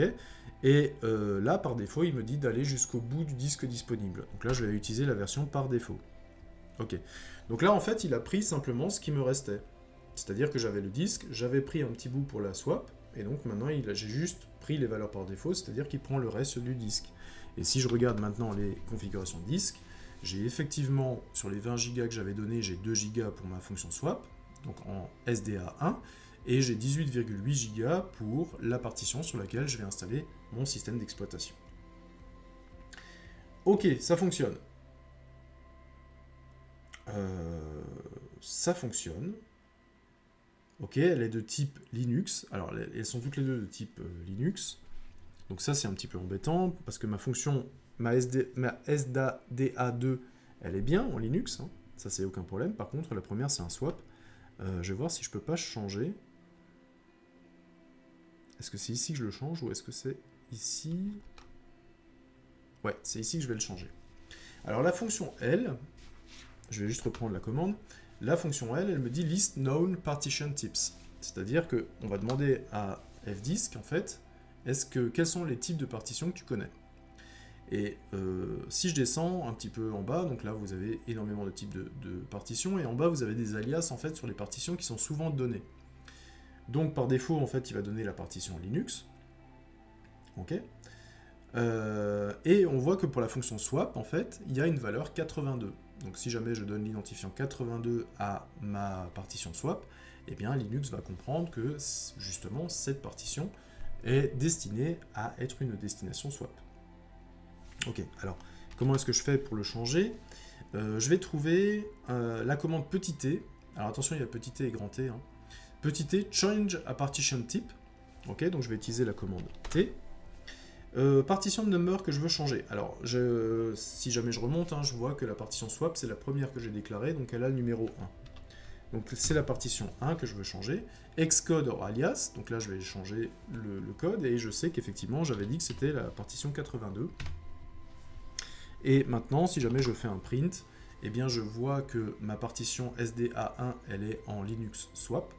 Speaker 1: Et là, par défaut, il me dit d'aller jusqu'au bout du disque disponible. Donc là, je vais utiliser la version par défaut. Ok. Donc là, en fait, il a pris simplement ce qui me restait. C'est-à-dire que j'avais le disque, j'avais pris un petit bout pour la swap, et donc maintenant, j'ai juste pris les valeurs par défaut, c'est-à-dire qu'il prend le reste du disque. Et si je regarde maintenant les configurations de disque, j'ai effectivement, sur les 20 Go que j'avais donné, j'ai 2 Go pour ma fonction swap, donc en SDA1, et j'ai 18,8 Go pour la partition sur laquelle je vais installer mon système d'exploitation. Ok, ça fonctionne. Ça fonctionne. Ok, elle est de type Linux. Alors, elles sont toutes les deux de type Linux. Donc ça, c'est un petit peu embêtant, parce que ma fonction, ma SDA2, elle est bien en Linux. Hein. Ça, c'est aucun problème. Par contre, la première, c'est un swap. Je vais voir si je peux pas changer. Est-ce que c'est ici que je le change, ou est-ce que c'est ici? Ouais, c'est ici que je vais le changer. Alors la fonction L, je vais juste reprendre la commande, la fonction L, elle me dit list known partition types. C'est-à-dire qu'on va demander à fdisk, en fait, quels sont les types de partitions que tu connais. Et si je descends un petit peu en bas, donc là vous avez énormément de types de partitions, et en bas vous avez des alias en fait sur les partitions qui sont souvent données. Donc par défaut en fait il va donner la partition Linux, ok. Et on voit que pour la fonction swap en fait il y a une valeur 82. Donc si jamais je donne l'identifiant 82 à ma partition swap, eh bien Linux va comprendre que justement cette partition est destinée à être une destination swap. Ok, alors, comment est-ce que je fais pour le changer? Je vais trouver la commande petit t. Alors attention, il y a petit t et grand t. Hein. Petit t, change a partition type. Ok, donc je vais utiliser la commande t. Partition de number que je veux changer. Alors, si jamais je remonte, hein, je vois que la partition swap, c'est la première que j'ai déclarée, donc elle a le numéro 1. Donc c'est la partition 1 que je veux changer. Xcode or alias, donc là je vais changer le code, et je sais qu'effectivement, j'avais dit que c'était la partition 82. Et maintenant, si jamais je fais un print, eh bien je vois que ma partition SDA1, elle est en Linux swap,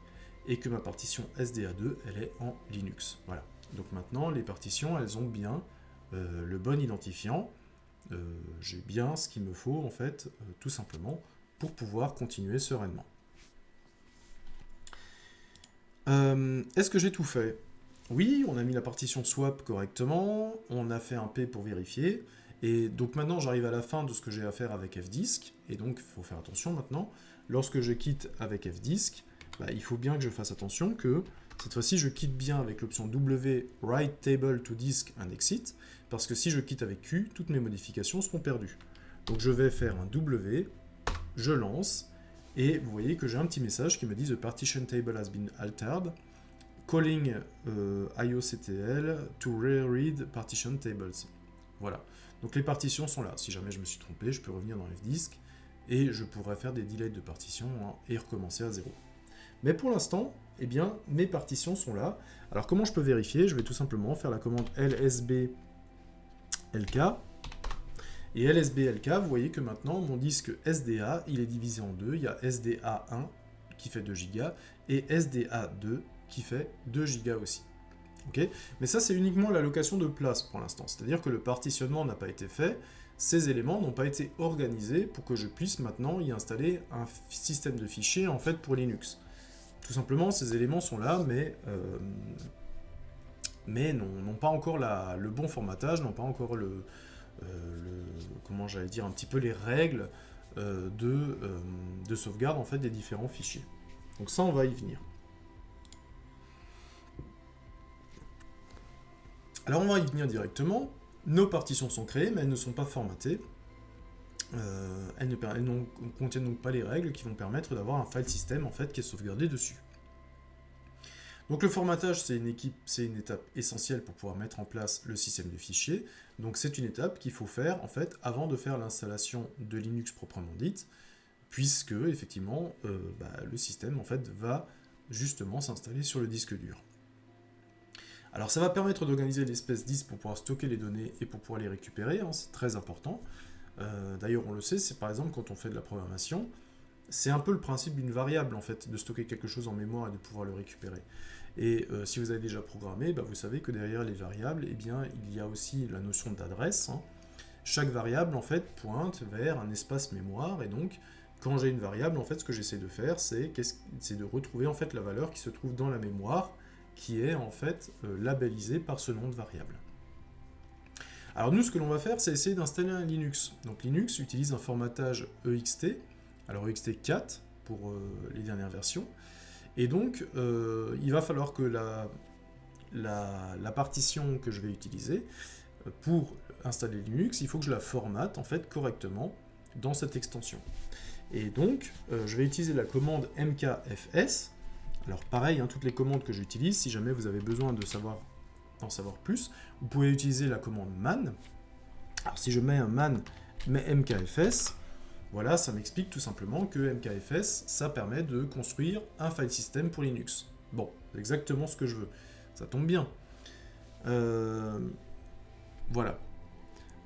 Speaker 1: et que ma partition SDA2, elle est en Linux. Voilà. Donc maintenant, les partitions, elles ont bien le bon identifiant. J'ai bien ce qu'il me faut, en fait, tout simplement, pour pouvoir continuer sereinement. Est-ce que j'ai tout fait? Oui, on a mis la partition swap correctement, on a fait un P pour vérifier, et donc maintenant j'arrive à la fin de ce que j'ai à faire avec fdisk, et donc il faut faire attention maintenant, lorsque je quitte avec fdisk, il faut bien que je fasse attention que cette fois-ci je quitte bien avec l'option W write table to disk and exit, parce que si je quitte avec Q, toutes mes modifications seront perdues. Donc je vais faire un W, je lance, et vous voyez que j'ai un petit message qui me dit The partition table has been altered, calling IOCTL to reread partition tables. Voilà. Donc les partitions sont là. Si jamais je me suis trompé, je peux revenir dans fdisk et je pourrais faire des delays de partition et recommencer à zéro. Mais pour l'instant, eh bien, mes partitions sont là. Alors comment je peux vérifier? Je vais tout simplement faire la commande lsblk. Et lsblk, vous voyez que maintenant, mon disque SDA, il est divisé en deux. Il y a SDA1 qui fait 2 Go et SDA2 qui fait 2 Go aussi. Okay, mais ça, c'est uniquement l'allocation de place pour l'instant. C'est-à-dire que le partitionnement n'a pas été fait, ces éléments n'ont pas été organisés pour que je puisse maintenant y installer un système de fichiers en fait pour Linux. Tout simplement, ces éléments sont là, mais n'ont pas encore le bon formatage, n'ont pas encore comment j'allais dire, un petit peu les règles de sauvegarde en fait des différents fichiers. Donc ça, on va y venir. Alors on va y venir directement. Nos partitions sont créées, mais elles ne sont pas formatées. Elles ne contiennent donc pas les règles qui vont permettre d'avoir un file system en fait qui est sauvegardé dessus. Donc le formatage, c'est une étape essentielle pour pouvoir mettre en place le système de fichiers. Donc c'est une étape qu'il faut faire en fait avant de faire l'installation de Linux proprement dite, puisque effectivement le système en fait va justement s'installer sur le disque dur. Alors ça va permettre d'organiser l'espace disk pour pouvoir stocker les données et pour pouvoir les récupérer, hein, c'est très important. D'ailleurs on le sait, c'est par exemple quand on fait de la programmation, c'est un peu le principe d'une variable en fait, de stocker quelque chose en mémoire et de pouvoir le récupérer. Et si vous avez déjà programmé, vous savez que derrière les variables, eh bien, il y a aussi la notion d'adresse. Hein. Chaque variable en fait pointe vers un espace mémoire, et donc quand j'ai une variable, en fait, ce que j'essaie de faire, c'est de retrouver en fait la valeur qui se trouve dans la mémoire, qui est en fait labellisé par ce nom de variable. Alors nous, ce que l'on va faire, c'est essayer d'installer un Linux. Donc Linux utilise un formatage EXT, alors EXT 4 pour les dernières versions, et donc il va falloir que la partition que je vais utiliser pour installer Linux, il faut que je la formate en fait correctement dans cette extension. Et donc je vais utiliser la commande mkfs. Alors pareil, hein, toutes les commandes que j'utilise, si jamais vous avez besoin d'en savoir plus, vous pouvez utiliser la commande man. Alors si je mets un man, mais mkfs, voilà, ça m'explique tout simplement que mkfs, ça permet de construire un file system pour Linux. Bon, c'est exactement ce que je veux. Ça tombe bien. Voilà.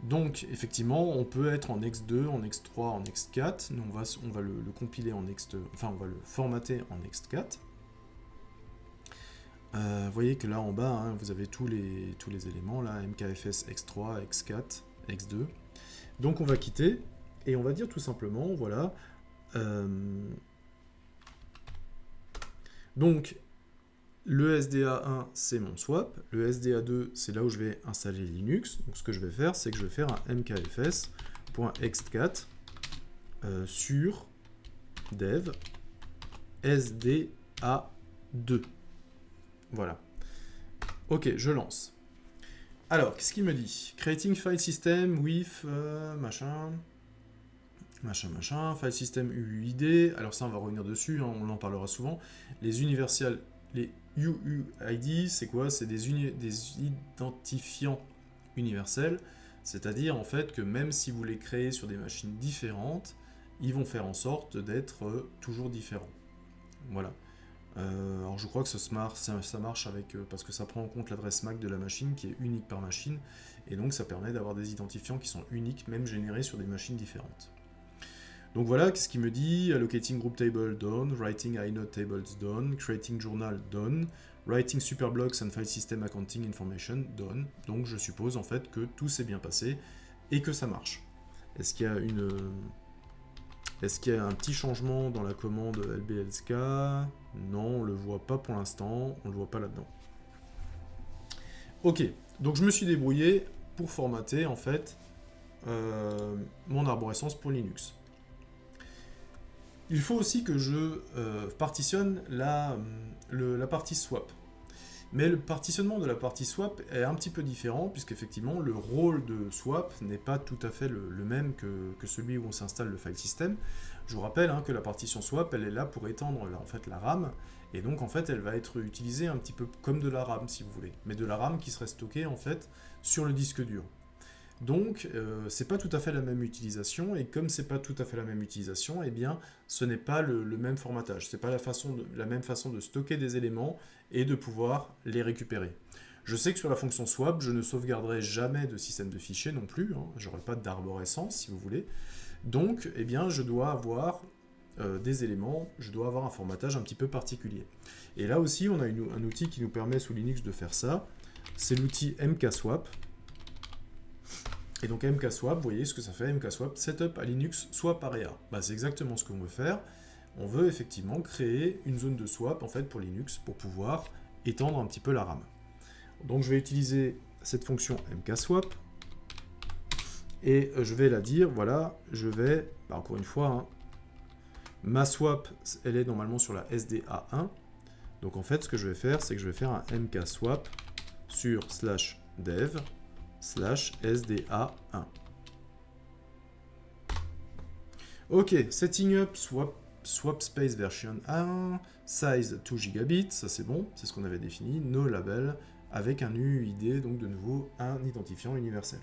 Speaker 1: Donc, effectivement, on peut être en Ext2, en Ext3, en Ext4. Nous, on va le compiler en Ext... Enfin, on va le formater en Ext4. Vous voyez que là, en bas, hein, vous avez tous les éléments, là, MKFS Ext3, Ext4, Ext2. Donc, on va quitter, et on va dire tout simplement, voilà... donc, le SDA1, c'est mon swap. Le SDA2, c'est là où je vais installer Linux. Donc, ce que je vais faire, c'est que je vais faire un mkfs.ext4 sur dev SDA2. Voilà. Ok, je lance. Alors, qu'est-ce qu'il me dit? Creating file system with machin, file system UUID. Alors ça, on va revenir dessus, hein, on en parlera souvent. Les universal, les UUID, c'est quoi? C'est des identifiants universels, c'est-à-dire en fait que même si vous les créez sur des machines différentes, ils vont faire en sorte d'être toujours différents. Voilà. Alors je crois que ça marche avec, parce que ça prend en compte l'adresse MAC de la machine qui est unique par machine, et donc ça permet d'avoir des identifiants qui sont uniques, même générés sur des machines différentes. Donc voilà, qu'est-ce qu'il me dit? Allocating group table done, writing inode tables done, creating journal done, writing superblocks and file system accounting information done. Donc je suppose en fait que tout s'est bien passé et que ça marche. Est-ce qu'il y a un petit changement dans la commande lblsk? Non, on le voit pas pour l'instant, on le voit pas là-dedans. Ok, donc je me suis débrouillé pour formater en fait mon arborescence pour Linux. Il faut aussi que je partitionne la partie swap. Mais le partitionnement de la partie swap est un petit peu différent, puisqu'effectivement, le rôle de swap n'est pas tout à fait le même que celui où on s'installe le file system. Je vous rappelle hein, que la partition swap, elle est là pour étendre en fait, la RAM, et donc en fait, elle va être utilisée un petit peu comme de la RAM, si vous voulez, mais de la RAM qui serait stockée en fait sur le disque dur. Donc, c'est pas tout à fait la même utilisation, et comme c'est pas tout à fait la même utilisation, eh bien, ce n'est pas le même formatage. C'est pas la même façon de stocker des éléments et de pouvoir les récupérer. Je sais que sur la fonction swap, je ne sauvegarderai jamais de système de fichiers non plus, hein, j'aurai pas d'arborescence, si vous voulez. Donc, eh bien, je dois avoir des éléments, je dois avoir un formatage un petit peu particulier. Et là aussi, on a un outil qui nous permet sous Linux de faire ça, c'est l'outil mkswap. Et donc mkswap, vous voyez ce que ça fait, mkswap, setup à Linux swap area. Bah, c'est exactement ce qu'on veut faire. On veut effectivement créer une zone de swap en fait pour Linux pour pouvoir étendre un petit peu la RAM. Donc je vais utiliser cette fonction mkswap et je vais la dire, voilà, je vais, bah, encore une fois, hein, ma swap, elle est normalement sur la SDA1. Donc en fait, ce que je vais faire, c'est que je vais faire un mkswap sur /dev /SDA1. Ok, setting up swap space version 1, size 2 gigabits, ça c'est bon, c'est ce qu'on avait défini, no label, avec un UUID, donc de nouveau un identifiant universel.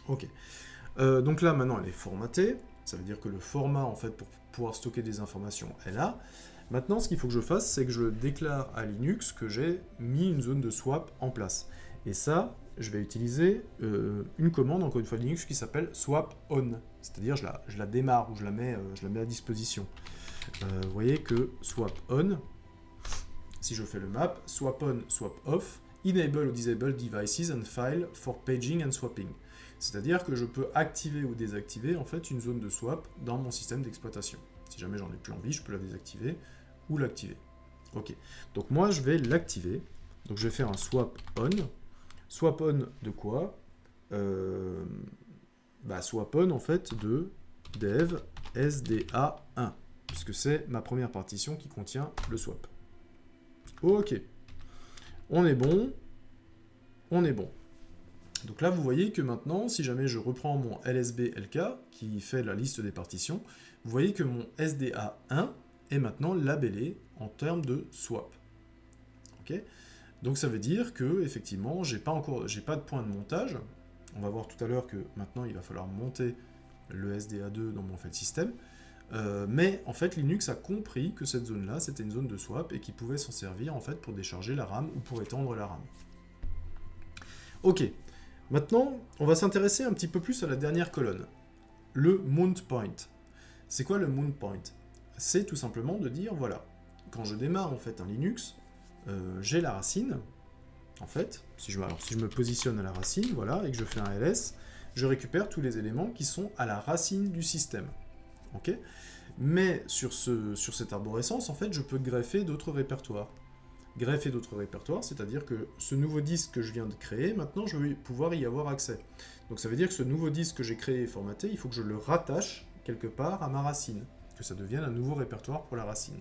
Speaker 1: Ok, donc là maintenant elle est formatée, ça veut dire que le format en fait pour pouvoir stocker des informations est là. Maintenant ce qu'il faut que je fasse, c'est que je déclare à Linux que j'ai mis une zone de swap en place. Et ça, je vais utiliser une commande, encore une fois Linux, qui s'appelle swap on. C'est-à-dire, je la démarre ou je la mets à disposition. Vous voyez que swap on, si je fais le map, swap on, swap off, enable or disable devices and file for paging and swapping. C'est-à-dire que je peux activer ou désactiver en fait une zone de swap dans mon système d'exploitation. Si jamais j'en ai plus envie, je peux la désactiver ou l'activer. Ok. Donc moi, je vais l'activer. Donc je vais faire un swap on. Swap on de quoi? Swap on en fait de dev SDA1, puisque c'est ma première partition qui contient le swap. Ok, on est bon, on est bon. Donc là, vous voyez que maintenant, si jamais je reprends mon lsb-lk, qui fait la liste des partitions, vous voyez que mon SDA1 est maintenant labellé en termes de swap. Ok. Donc ça veut dire que effectivement, j'ai pas de point de montage. On va voir tout à l'heure que maintenant il va falloir monter le SDA2 dans mon file system. Mais en fait, Linux a compris que cette zone-là, c'était une zone de swap et qu'il pouvait s'en servir en fait pour décharger la RAM ou pour étendre la RAM. Ok, Maintenant, on va s'intéresser un petit peu plus à la dernière colonne, le mount point. C'est quoi le mount point? C'est tout simplement de dire, voilà, quand je démarre en fait un Linux, j'ai la racine, en fait, alors si je me positionne à la racine, voilà, et que je fais un ls, je récupère tous les éléments qui sont à la racine du système. Ok? Mais sur cette arborescence, en fait, je peux greffer d'autres répertoires. Greffer d'autres répertoires, c'est-à-dire que ce nouveau disque que je viens de créer, maintenant je vais pouvoir y avoir accès. Donc ça veut dire que ce nouveau disque que j'ai créé et formaté, il faut que je le rattache quelque part à ma racine, que ça devienne un nouveau répertoire pour la racine.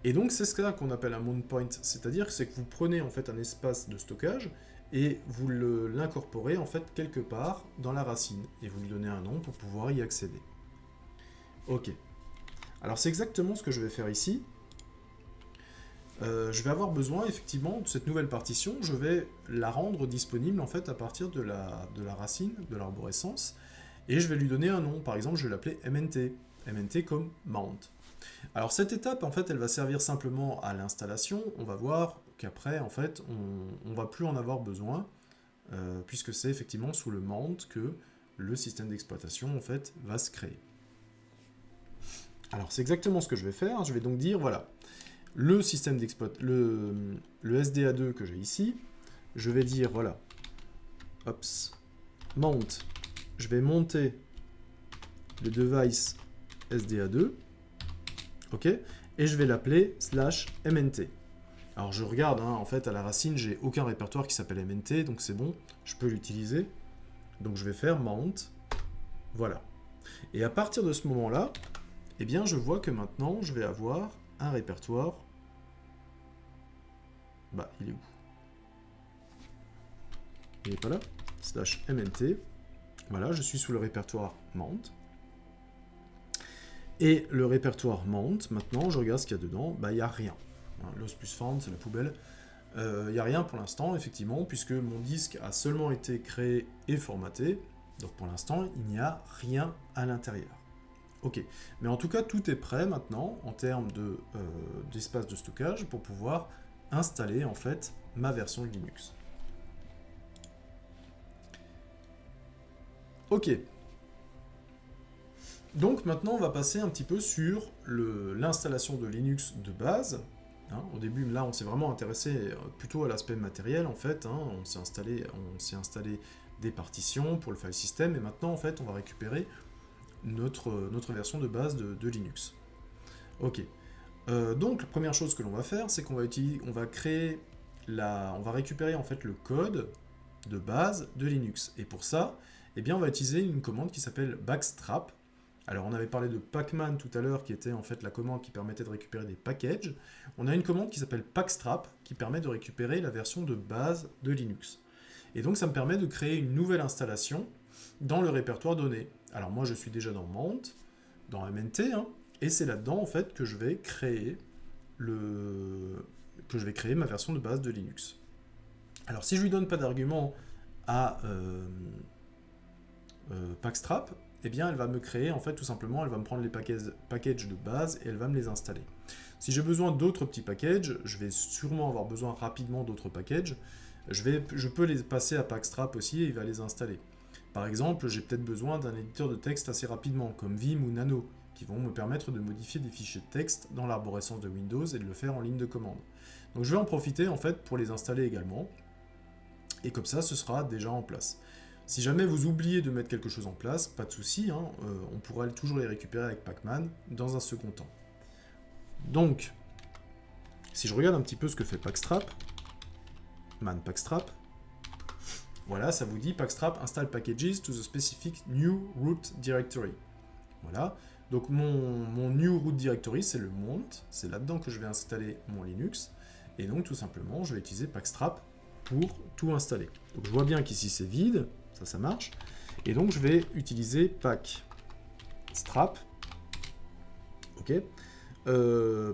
Speaker 1: Et donc c'est ça qu'on appelle un mount point, c'est-à-dire que c'est que vous prenez en fait un espace de stockage et vous l'incorporez en fait quelque part dans la racine, et vous lui donnez un nom pour pouvoir y accéder. Ok. Alors c'est exactement ce que je vais faire ici. Je vais avoir besoin effectivement de cette nouvelle partition, je vais la rendre disponible en fait à partir de la racine, de l'arborescence, et je vais lui donner un nom, par exemple je vais l'appeler MNT, MNT comme mount. Alors cette étape en fait elle va servir simplement à l'installation, on va voir qu'après en fait on va plus en avoir besoin, puisque c'est effectivement sous le mount que le système d'exploitation en fait va se créer. Alors c'est exactement ce que je vais faire, je vais donc dire voilà, le système d'exploitation, le SDA2 que j'ai ici, je vais dire, voilà, ops, mount, je vais monter le device SDA2, ok, et je vais l'appeler /mnt. Alors je regarde, hein, en fait, à la racine, j'ai aucun répertoire qui s'appelle mnt, donc c'est bon, je peux l'utiliser. Donc je vais faire mount, voilà. Et à partir de ce moment-là, eh bien, je vois que maintenant, je vais avoir un répertoire. Bah, il est où? Il n'est pas là. /mnt. Voilà, je suis sous le répertoire mount. Et le répertoire mount, maintenant, je regarde ce qu'il y a dedans. Bah, il n'y a rien. Loss plus found, c'est la poubelle. Il n'y a rien pour l'instant, effectivement, puisque mon disque a seulement été créé et formaté. Donc pour l'instant, il n'y a rien à l'intérieur. Ok, mais en tout cas, tout est prêt maintenant en termes d'espace de stockage pour pouvoir installer en fait ma version de Linux. Ok. Donc maintenant, on va passer un petit peu sur l'installation de Linux de base. Hein, au début, là, on s'est vraiment intéressé plutôt à l'aspect matériel en fait. Hein, on s'est installé des partitions pour le file system et maintenant, en fait, on va récupérer notre version de base de Linux. Ok. Donc, la première chose que l'on va faire, c'est qu'on va récupérer en fait le code de base de Linux. Et pour ça, eh bien, on va utiliser une commande qui s'appelle backstrap. Alors, on avait parlé de pacman tout à l'heure, qui était en fait la commande qui permettait de récupérer des packages. On a une commande qui s'appelle packstrap, qui permet de récupérer la version de base de Linux. Et donc, ça me permet de créer une nouvelle installation dans le répertoire donné. Alors, moi, je suis déjà dans mount, dans MNT, hein, et c'est là-dedans, en fait, que je vais créer ma version de base de Linux. Alors, si je lui donne pas d'argument à packstrap, eh bien, elle va me créer, en fait, tout simplement, elle va me prendre les packages de base et elle va me les installer. Si j'ai besoin d'autres petits packages, je vais sûrement avoir besoin rapidement d'autres packages, je peux les passer à packstrap aussi et il va les installer. Par exemple, j'ai peut-être besoin d'un éditeur de texte assez rapidement, comme Vim ou Nano, qui vont me permettre de modifier des fichiers de texte dans l'arborescence de Windows et de le faire en ligne de commande. Donc je vais en profiter en fait pour les installer également, et comme ça ce sera déjà en place. Si jamais vous oubliez de mettre quelque chose en place, pas de souci, hein, on pourra toujours les récupérer avec pacman dans un second temps. Donc, si je regarde un petit peu ce que fait packstrap, man packstrap, voilà, ça vous dit packstrap install packages to the specific new root directory. Voilà, donc mon new root directory, c'est le mount, c'est là-dedans que je vais installer mon Linux, et donc tout simplement, je vais utiliser packstrap pour tout installer. Donc je vois bien qu'ici c'est vide, ça marche, et donc je vais utiliser packstrap, ok,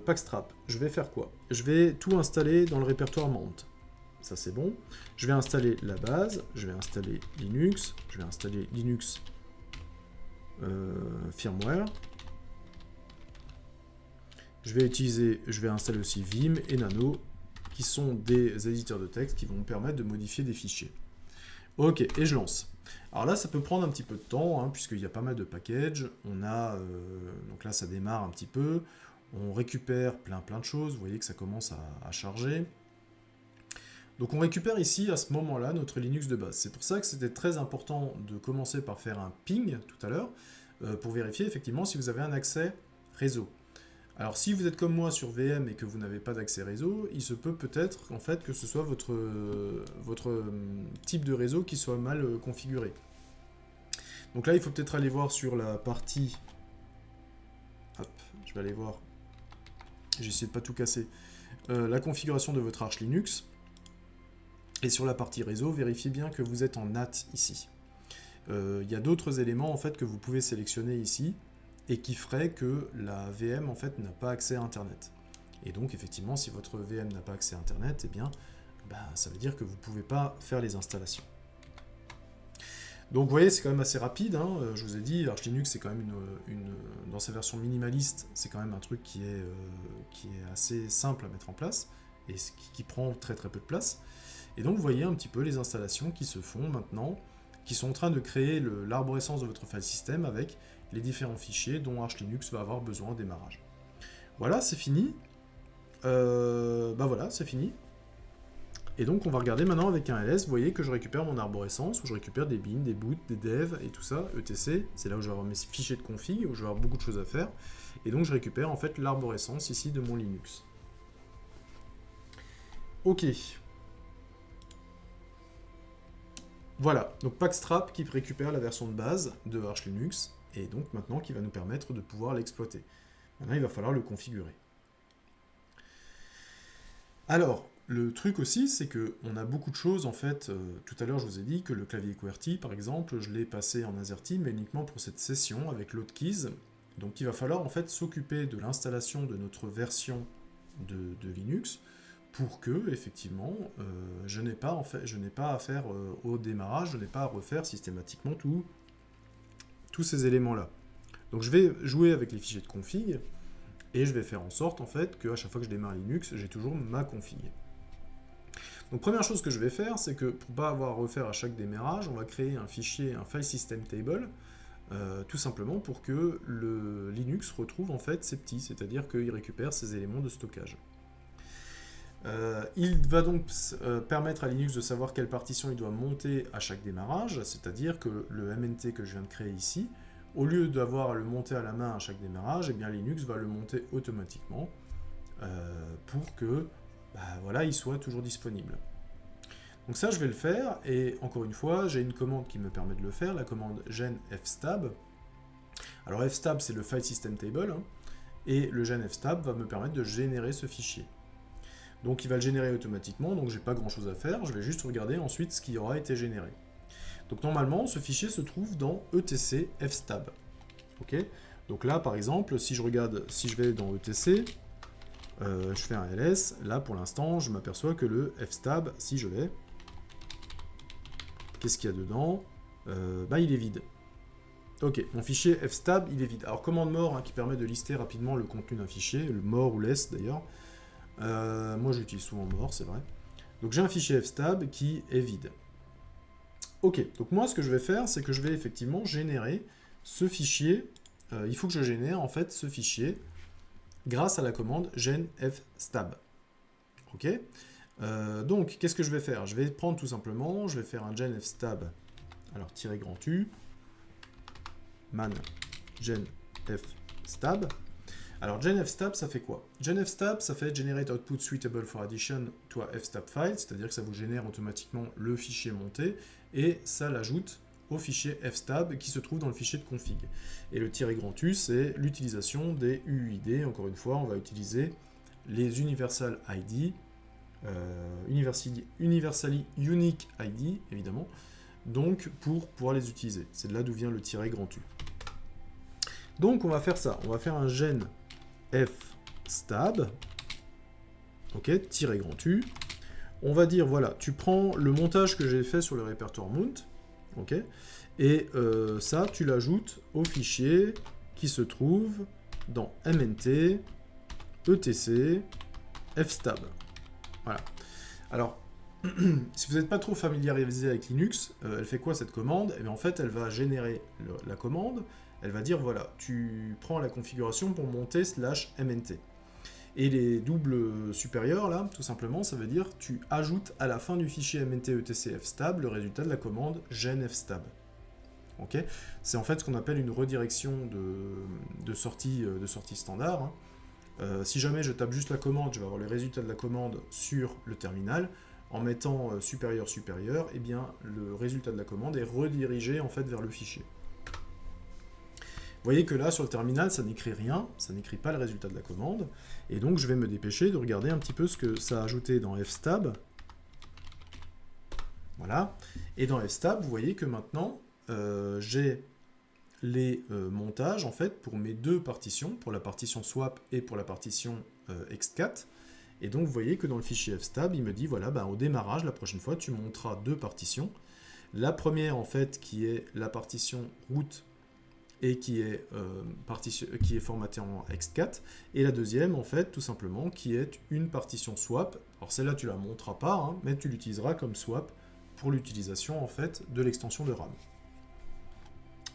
Speaker 1: packstrap, je vais faire quoi? Je vais tout installer dans le répertoire mount. Ça c'est bon. Je vais installer la base, je vais installer Linux, je vais installer Linux firmware. Je vais installer aussi Vim et Nano, qui sont des éditeurs de texte qui vont me permettre de modifier des fichiers. Ok, et je lance. Alors là, ça peut prendre un petit peu de temps, hein, puisqu'il y a pas mal de packages. Donc là, ça démarre un petit peu. On récupère plein de choses. Vous voyez que ça commence à charger. Donc on récupère ici, à ce moment-là, notre Linux de base. C'est pour ça que c'était très important de commencer par faire un ping tout à l'heure, pour vérifier effectivement si vous avez un accès réseau. Alors si vous êtes comme moi sur VM et que vous n'avez pas d'accès réseau, il se peut peut-être en fait que ce soit votre type de réseau qui soit mal configuré. Donc là il faut peut-être aller voir sur la partie... Hop, je vais aller voir. J'essaie de pas tout casser. La configuration de votre Arch Linux. Et sur la partie réseau, vérifiez bien que vous êtes en NAT ici. Il y a d'autres éléments en fait que vous pouvez sélectionner ici et qui ferait que la VM en fait n'a pas accès à Internet. Et donc effectivement, si votre VM n'a pas accès à Internet, eh bien, ça veut dire que vous ne pouvez pas faire les installations. Donc vous voyez, c'est quand même assez rapide, hein. Je vous ai dit, Arch Linux c'est quand même dans sa version minimaliste, c'est quand même un truc qui est assez simple à mettre en place et qui prend très peu de place. Et donc vous voyez un petit peu les installations qui se font maintenant, qui sont en train de créer l'arborescence de votre file system avec les différents fichiers dont Arch Linux va avoir besoin au démarrage. Voilà, c'est fini. Voilà, c'est fini. Et donc on va regarder maintenant avec un ls, vous voyez que je récupère mon arborescence, où je récupère des bins, des boots, des devs et tout ça, etc. C'est là où je vais avoir mes fichiers de config, où je vais avoir beaucoup de choses à faire. Et donc je récupère en fait l'arborescence ici de mon Linux. Ok. Voilà, donc Packstrap qui récupère la version de base de Arch Linux, et donc maintenant qui va nous permettre de pouvoir l'exploiter. Maintenant, il va falloir le configurer. Alors, le truc aussi, c'est qu'on a beaucoup de choses, en fait, tout à l'heure je vous ai dit que le clavier QWERTY, par exemple, je l'ai passé en AZERTY, mais uniquement pour cette session, avec l'hotkeys. Donc il va falloir en fait s'occuper de l'installation de notre version de Linux, pour que, effectivement, je n'ai pas à faire au démarrage, je n'ai pas à refaire systématiquement tous ces éléments-là. Donc je vais jouer avec les fichiers de config, et je vais faire en sorte, en fait, qu'à chaque fois que je démarre Linux, j'ai toujours ma config. Donc première chose que je vais faire, c'est que pour ne pas avoir à refaire à chaque démarrage, on va créer un fichier, un file system table, tout simplement pour que le Linux retrouve en fait ses petits, c'est-à-dire qu'il récupère ses éléments de stockage. Il va donc permettre à Linux de savoir quelle partition il doit monter à chaque démarrage, c'est-à-dire que le MNT que je viens de créer ici, au lieu d'avoir à le monter à la main à chaque démarrage, eh bien Linux va le monter automatiquement pour que voilà, il soit toujours disponible. Donc ça, je vais le faire, et encore une fois, j'ai une commande qui me permet de le faire, la commande gen fstab. Alors fstab, c'est le file system table, hein, et le gen fstab va me permettre de générer ce fichier. Donc il va le générer automatiquement, donc j'ai pas grand chose à faire, je vais juste regarder ensuite ce qui aura été généré. Donc normalement, ce fichier se trouve dans etc fstab. Ok. Donc là, par exemple, si je vais dans etc, je fais un ls, là pour l'instant, je m'aperçois que le fstab, si je l'ai, qu'est-ce qu'il y a dedans? Il est vide. Ok, mon fichier fstab, il est vide. Alors commande mort, hein, qui permet de lister rapidement le contenu d'un fichier, le mort ou less d'ailleurs. Moi j'utilise souvent mort, c'est vrai. Donc j'ai un fichier fstab qui est vide. Ok, donc moi ce que je vais faire, c'est que je vais effectivement générer ce fichier. Il faut que je génère en fait ce fichier grâce à la commande gen fstab. Ok. Donc qu'est-ce que je vais faire? Je vais prendre tout simplement, je vais faire un gen fstab, alors -u, man gen fstab. Alors genfstab, ça fait quoi? Genfstab, ça fait generate output suitable for addition to a fstab file, c'est-à-dire que ça vous génère automatiquement le fichier monté, et ça l'ajoute au fichier fstab qui se trouve dans le fichier de config. Et le -u, c'est l'utilisation des UUID. Encore une fois, on va utiliser les Universal ID, Universally Unique ID, évidemment, donc pour pouvoir les utiliser. C'est de là d'où vient le -u. Donc on va faire ça, on va faire un gen fstab, ok, -u. On va dire, voilà, tu prends le montage que j'ai fait sur le répertoire mount, ok, et ça, tu l'ajoutes au fichier qui se trouve dans mnt etc fstab. Voilà. Alors, Si vous n'êtes pas trop familiarisé avec Linux, elle fait quoi cette commande? Eh bien, en fait, elle va générer la commande, elle va dire, voilà, tu prends la configuration pour monter /mnt. Et les doubles supérieurs, là, tout simplement, ça veut dire tu ajoutes à la fin du fichier mnt-etc/fstab le résultat de la commande genfstab. Ok, c'est en fait ce qu'on appelle une redirection de sortie standard, hein. Si jamais je tape juste la commande, je vais avoir les résultats de la commande sur le terminal. En mettant supérieur, eh bien, le résultat de la commande est redirigé en fait vers le fichier. Vous voyez que là, sur le terminal, ça n'écrit rien, ça n'écrit pas le résultat de la commande, et donc je vais me dépêcher de regarder un petit peu ce que ça a ajouté dans fstab. Voilà, et dans fstab, vous voyez que maintenant, j'ai les montages en fait pour mes deux partitions, pour la partition swap et pour la partition ext4. Et donc vous voyez que dans le fichier fstab, il me dit voilà, ben, au démarrage, la prochaine fois, tu monteras deux partitions. La première en fait qui est la partition root et qui est formatée en ext4, et la deuxième en fait tout simplement qui est une partition swap. Alors celle-là tu la monteras pas, hein, mais tu l'utiliseras comme swap pour l'utilisation en fait de l'extension de RAM.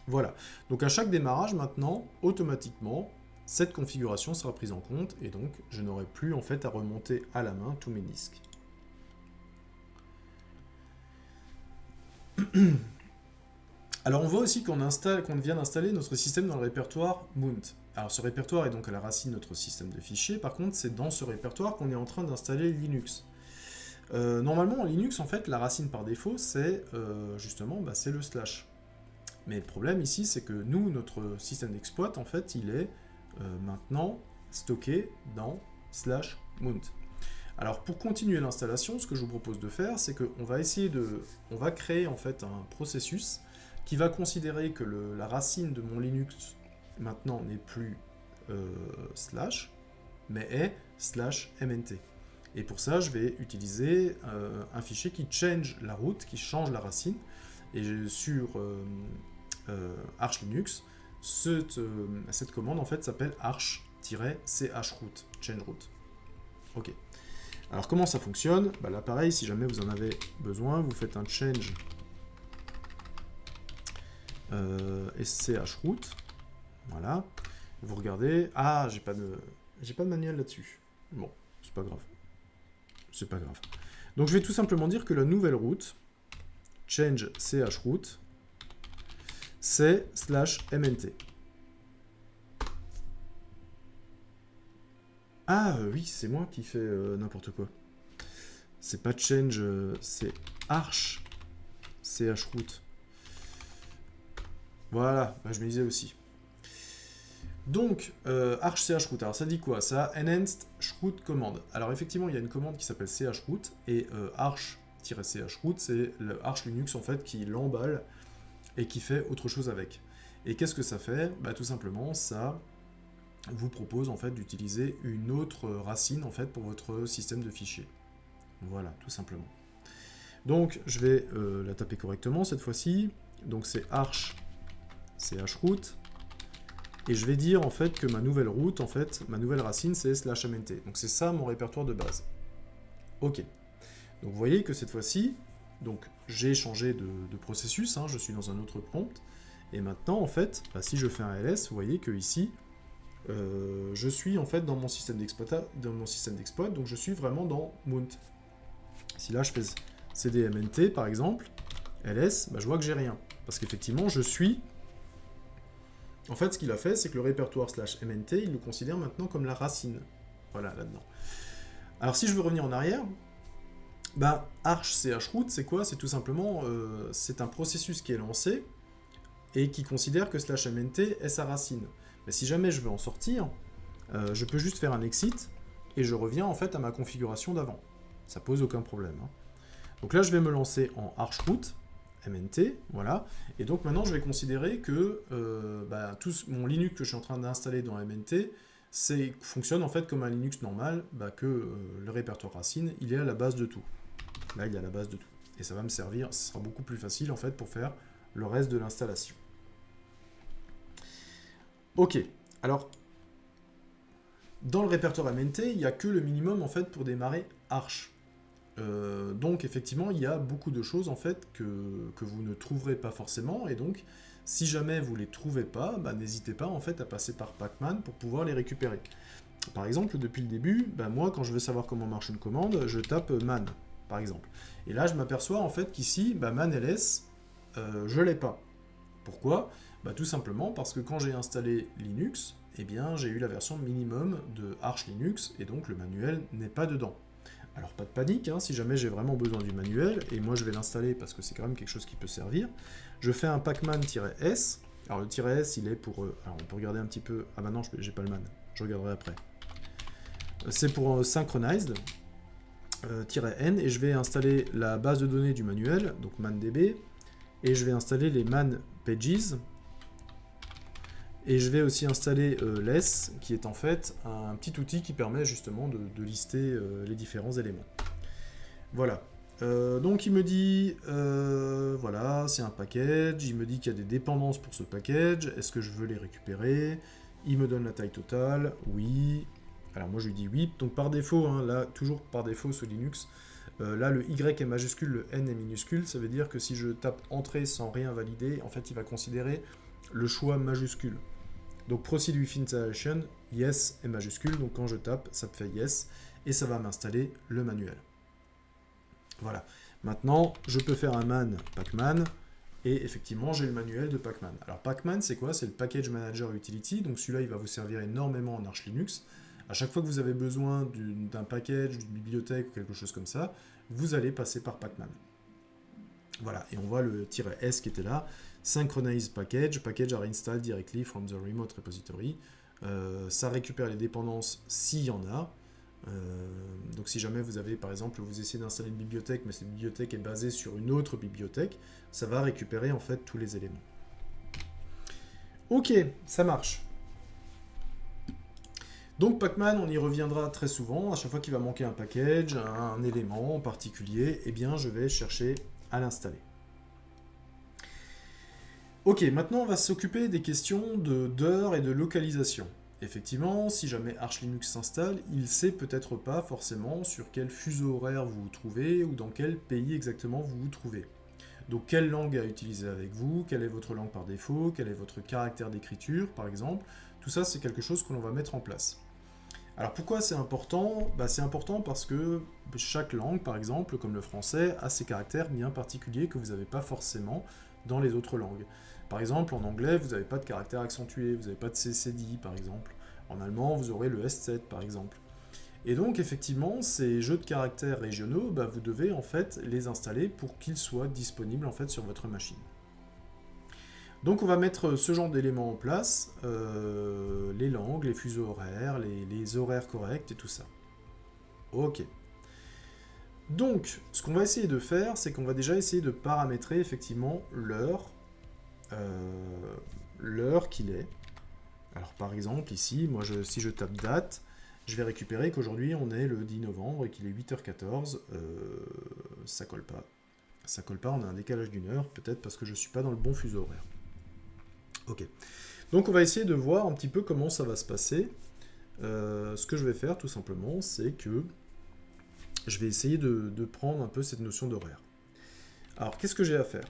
Speaker 1: Voilà, donc à chaque démarrage maintenant, automatiquement, cette configuration sera prise en compte et donc je n'aurai plus en fait à remonter à la main tous mes disques. Alors on voit aussi qu'on vient d'installer notre système dans le répertoire mount. Alors ce répertoire est donc à la racine de notre système de fichiers, par contre c'est dans ce répertoire qu'on est en train d'installer Linux. Normalement en Linux en fait la racine par défaut c'est justement c'est le slash. Mais le problème ici c'est que nous, notre système d'exploit en fait il est maintenant stocké dans /mount. Alors pour continuer l'installation, ce que je vous propose de faire, c'est qu'on va on va créer en fait un processus qui va considérer que la racine de mon Linux maintenant n'est plus slash, mais est /mnt. Et pour ça, je vais utiliser un fichier qui change la route, qui change la racine. Et sur Arch Linux, cette commande en fait s'appelle arch-chroot, change root. Ok. Alors comment ça fonctionne? Là pareil, si jamais vous en avez besoin, vous faites un change schroot. Voilà. Vous regardez. Ah, j'ai pas de manuel là-dessus. Bon, c'est pas grave. C'est pas grave. Donc je vais tout simplement dire que la nouvelle route, change chroot, c'est /mnt. Ah oui, c'est moi qui fais n'importe quoi. C'est pas change, c'est arch chroot. Voilà, je me disais aussi. Donc, arch chroot, alors ça dit quoi? Ça enhanced chroot command. Alors effectivement, il y a une commande qui s'appelle chroot, et arch-chroot, c'est le Arch Linux en fait qui l'emballe et qui fait autre chose avec. Et qu'est-ce que ça fait? Tout simplement, ça vous propose en fait d'utiliser une autre racine en fait pour votre système de fichiers. Voilà, tout simplement. Donc, je vais la taper correctement cette fois-ci. Donc, c'est arch chroot. Et je vais dire en fait que ma nouvelle route, en fait, ma nouvelle racine, c'est /mnt. Donc, c'est ça mon répertoire de base. Ok. Donc, vous voyez que cette fois-ci, donc j'ai changé de processus, hein, je suis dans un autre prompt. Et maintenant, en fait, si je fais un ls, vous voyez que ici, je suis en fait dans mon système d'exploit, donc je suis vraiment dans mount. Si là je fais cdmnt par exemple, ls, je vois que j'ai rien. Parce qu'effectivement, je suis... En fait, ce qu'il a fait, c'est que le répertoire /mnt, il le considère maintenant comme la racine. Voilà, là-dedans. Alors si je veux revenir en arrière, arch chroot, c'est quoi? C'est tout simplement, c'est un processus qui est lancé et qui considère que /mnt est sa racine. Mais si jamais je veux en sortir, je peux juste faire un exit et je reviens en fait à ma configuration d'avant. Ça pose aucun problème, hein. Donc là, je vais me lancer en arch-root, mnt, voilà. Et donc maintenant, je vais considérer que tout mon Linux que je suis en train d'installer dans mnt, fonctionne en fait comme un Linux normal, que le répertoire racine, il est à la base de tout. Là, il est à la base de tout. Et ça va me servir, ce sera beaucoup plus facile en fait pour faire le reste de l'installation. Ok, alors, dans le répertoire mnt, il n'y a que le minimum en fait pour démarrer Arch. Donc effectivement, il y a beaucoup de choses en fait que vous ne trouverez pas forcément, et donc si jamais vous les trouvez pas, bah, n'hésitez pas en fait à passer par Pacman pour pouvoir les récupérer. Par exemple, depuis le début, bah, moi quand je veux savoir comment marche une commande, je tape man, par exemple. Et là je m'aperçois en fait qu'ici, bah, man ls, je l'ai pas. Pourquoi? Bah, tout simplement parce que quand j'ai installé Linux, eh bien j'ai eu la version minimum de Arch Linux, et donc le manuel n'est pas dedans. Alors pas de panique, hein, si jamais j'ai vraiment besoin du manuel, et moi je vais l'installer parce que c'est quand même quelque chose qui peut servir, je fais un pacman-s, alors le -s il est pour... alors on peut regarder un petit peu... Ah bah non, j'ai pas le man, je regarderai après. C'est pour synchronized, -n, et je vais installer la base de données du manuel, donc mandb, et je vais installer les man pages, et je vais aussi installer less, qui est en fait un petit outil qui permet justement de lister les différents éléments. Voilà. Donc il me dit, voilà, c'est un package, il me dit qu'il y a des dépendances pour ce package, est-ce que je veux les récupérer? Il me donne la taille totale, oui. Alors moi je lui dis oui, donc par défaut, hein, là, toujours par défaut sous Linux, là le Y est majuscule, le N est minuscule, ça veut dire que si je tape entrée sans rien valider, en fait il va considérer le choix majuscule. Donc Proceed with Installation, yes est majuscule, donc quand je tape, ça me fait yes, et ça va m'installer le manuel. Voilà. Maintenant, je peux faire un man pacman, et effectivement, j'ai le manuel de pacman. Alors pacman, c'est quoi? C'est le Package Manager Utility, donc celui-là, il va vous servir énormément en Arch Linux. À chaque fois que vous avez besoin d'un package, d'une bibliothèque ou quelque chose comme ça, vous allez passer par pacman. Voilà, et on voit le -s qui était là. Synchronize package, package are installed directly from the remote repository. Ça récupère les dépendances s'il y en a. Donc si jamais vous avez, par exemple, vous essayez d'installer une bibliothèque, mais cette bibliothèque est basée sur une autre bibliothèque, ça va récupérer en fait tous les éléments. Ok, ça marche. Donc pacman, on y reviendra très souvent. À chaque fois qu'il va manquer un package, un élément en particulier, eh bien je vais chercher à l'installer. Ok, maintenant on va s'occuper des questions d'heures et de localisation. Effectivement, si jamais Arch Linux s'installe, il ne sait peut-être pas forcément sur quel fuseau horaire vous vous trouvez ou dans quel pays exactement vous vous trouvez. Donc quelle langue à utiliser avec vous, quelle est votre langue par défaut, quel est votre caractère d'écriture par exemple, tout ça c'est quelque chose que l'on va mettre en place. Alors pourquoi c'est important? C'est important parce que chaque langue, par exemple, comme le français, a ses caractères bien particuliers que vous n'avez pas forcément dans les autres langues. Par exemple, en anglais, vous n'avez pas de caractère accentué, vous n'avez pas de CCDI, par exemple. En allemand, vous aurez le S7, par exemple. Et donc, effectivement, ces jeux de caractères régionaux, vous devez en fait les installer pour qu'ils soient disponibles en fait sur votre machine. Donc on va mettre ce genre d'éléments en place, les langues, les fuseaux horaires, les horaires corrects et tout ça. Ok. Donc, ce qu'on va essayer de faire, c'est qu'on va déjà essayer de paramétrer effectivement l'heure qu'il est. Alors par exemple, ici, moi si je tape date, je vais récupérer qu'aujourd'hui on est le 10 novembre et qu'il est 8h14. Ça colle pas. Ça colle pas, on a un décalage d'une heure, peut-être parce que je ne suis pas dans le bon fuseau horaire. Ok. Donc on va essayer de voir un petit peu comment ça va se passer. Ce que je vais faire tout simplement, c'est que je vais essayer de prendre un peu cette notion d'horaire. Alors qu'est-ce que j'ai à faire?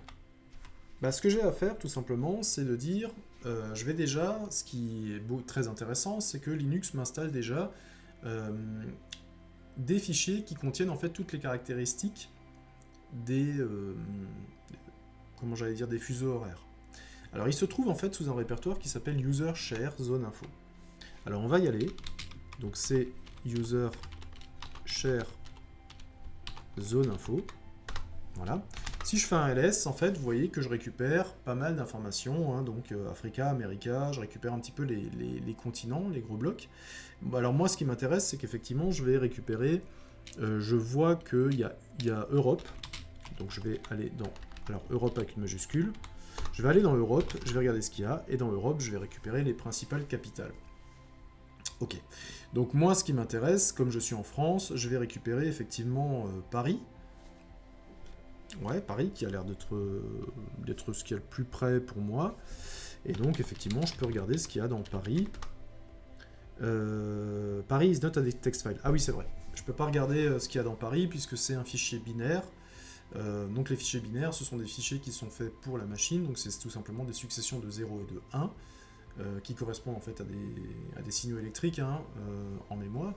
Speaker 1: Ce que j'ai à faire tout simplement, c'est de dire, je vais déjà, ce qui est très intéressant, c'est que Linux m'installe déjà des fichiers qui contiennent en fait toutes les caractéristiques des, comment j'allais dire, des fuseaux horaires. Alors il se trouve en fait sous un répertoire qui s'appelle user share zone info. Alors on va y aller. Donc c'est user share zone info. Voilà. Si je fais un ls, en fait, vous voyez que je récupère pas mal d'informations. Hein, donc Africa, America, je récupère un petit peu les continents, les gros blocs. Alors moi, ce qui m'intéresse, c'est qu'effectivement, je vais récupérer. Je vois qu'il y a Europe. Donc je vais aller dans. Alors Europe avec une majuscule. Je vais aller dans Europe, je vais regarder ce qu'il y a, et dans Europe, je vais récupérer les principales capitales. Ok. Donc moi, ce qui m'intéresse, comme je suis en France, je vais récupérer effectivement Paris. Ouais, Paris, qui a l'air d'être ce qu'il y a le plus près pour moi. Et donc, effectivement, je peux regarder ce qu'il y a dans Paris. Paris is not a text file. Ah oui, c'est vrai. je peux pas regarder ce qu'il y a dans Paris puisque c'est un fichier binaire. Donc les fichiers binaires, ce sont des fichiers qui sont faits pour la machine, donc c'est tout simplement des successions de 0 et de 1 qui correspondent en fait à des signaux électriques hein, en mémoire.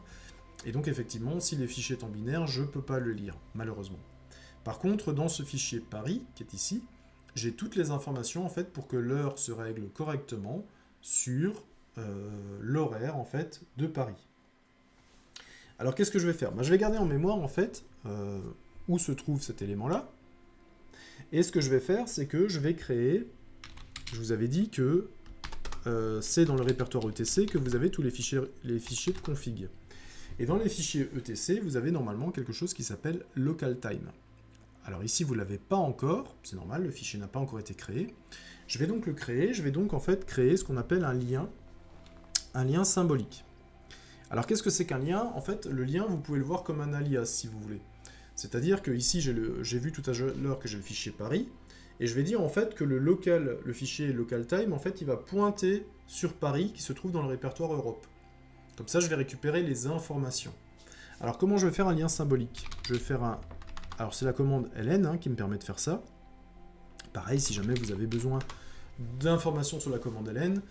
Speaker 1: Et donc effectivement, si les fichiers sont binaires, je ne peux pas le lire, malheureusement. Par contre, dans ce fichier Paris, qui est ici, j'ai toutes les informations en fait pour que l'heure se règle correctement sur l'horaire en fait de Paris. Alors qu'est-ce que je vais faire? Je vais garder en mémoire en fait où se trouve cet élément-là. Et ce que je vais faire, c'est que je vais créer, je vous avais dit que c'est dans le répertoire ETC que vous avez tous les fichiers de config. Et dans les fichiers ETC, vous avez normalement quelque chose qui s'appelle local time. Alors ici, vous ne l'avez pas encore, c'est normal, le fichier n'a pas encore été créé. Je vais donc le créer, je vais donc en fait créer ce qu'on appelle un lien symbolique. Alors qu'est-ce que c'est qu'un lien? En fait, le lien, vous pouvez le voir comme un alias si vous voulez. C'est-à-dire que ici, j'ai vu tout à l'heure que j'ai le fichier Paris, et je vais dire en fait que le fichier local time, en fait, il va pointer sur Paris qui se trouve dans le répertoire Europe. Comme ça, je vais récupérer les informations. Alors comment je vais faire un lien symbolique? Je vais faire un... Alors c'est la commande ln hein, qui me permet de faire ça. Pareil, si jamais vous avez besoin d'informations sur la commande ln,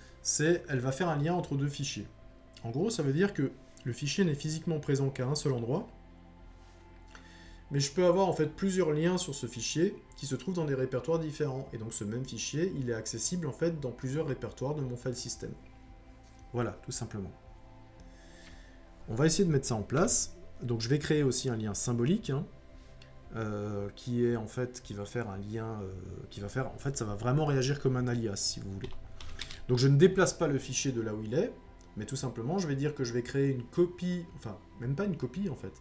Speaker 1: elle va faire un lien entre deux fichiers. En gros, ça veut dire que le fichier n'est physiquement présent qu'à un seul endroit, mais je peux avoir en fait plusieurs liens sur ce fichier qui se trouvent dans des répertoires différents. Et donc ce même fichier, il est accessible en fait dans plusieurs répertoires de mon file system. Voilà, tout simplement. On va essayer de mettre ça en place. Donc je vais créer aussi un lien symbolique, hein, qui va faire un lien, en fait, ça va vraiment réagir comme un alias, si vous voulez. Donc je ne déplace pas le fichier de là où il est, mais tout simplement, je vais dire que je vais créer une copie, enfin, même pas une copie en fait.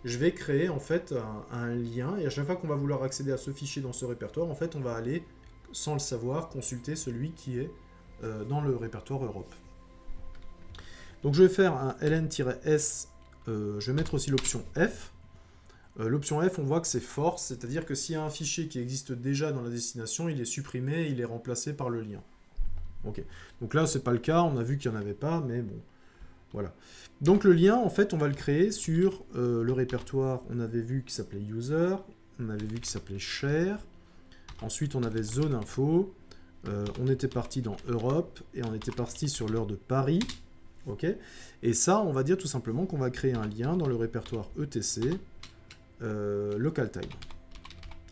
Speaker 1: Je vais créer en fait un lien, et à chaque fois qu'on va vouloir accéder à ce fichier dans ce répertoire, en fait, on va aller, sans le savoir, consulter celui qui est dans le répertoire Europe. Donc je vais faire un ln-s, je vais mettre aussi l'option F. L'option F, on voit que c'est force, c'est-à-dire que s'il y a un fichier qui existe déjà dans la destination, il est supprimé, il est remplacé par le lien. Ok. Donc là, c'est pas le cas, on a vu qu'il n'y en avait pas, mais bon, voilà. Donc le lien, en fait, on va le créer sur le répertoire, on avait vu qui s'appelait user, on avait vu qui s'appelait share, ensuite on avait zone info, on était parti dans Europe, et on était parti sur l'heure de Paris, ok. Et ça, on va dire tout simplement qu'on va créer un lien dans le répertoire ETC, local time.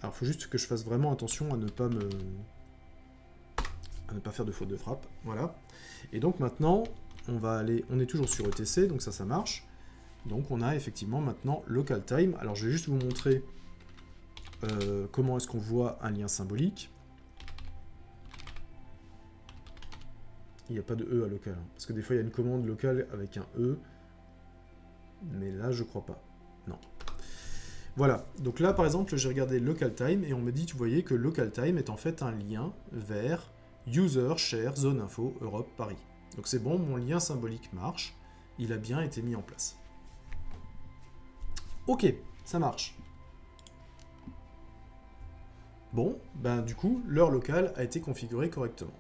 Speaker 1: Alors il faut juste que je fasse vraiment attention à ne pas faire de faute de frappe, voilà. Et donc maintenant, on est toujours sur ETC, donc ça marche. Donc on a effectivement maintenant local time. Alors je vais juste vous montrer comment est-ce qu'on voit un lien symbolique. Il n'y a pas de E à local, hein, parce que des fois il y a une commande locale avec un E, mais là je crois pas, non. Voilà, donc là par exemple j'ai regardé local time et on me dit, vous voyez que local time est en fait un lien vers user, share, zone info, Europe, Paris. Donc c'est bon, mon lien symbolique marche, il a bien été mis en place. Ok, ça marche. Bon, ben du coup, l'heure locale a été configurée correctement.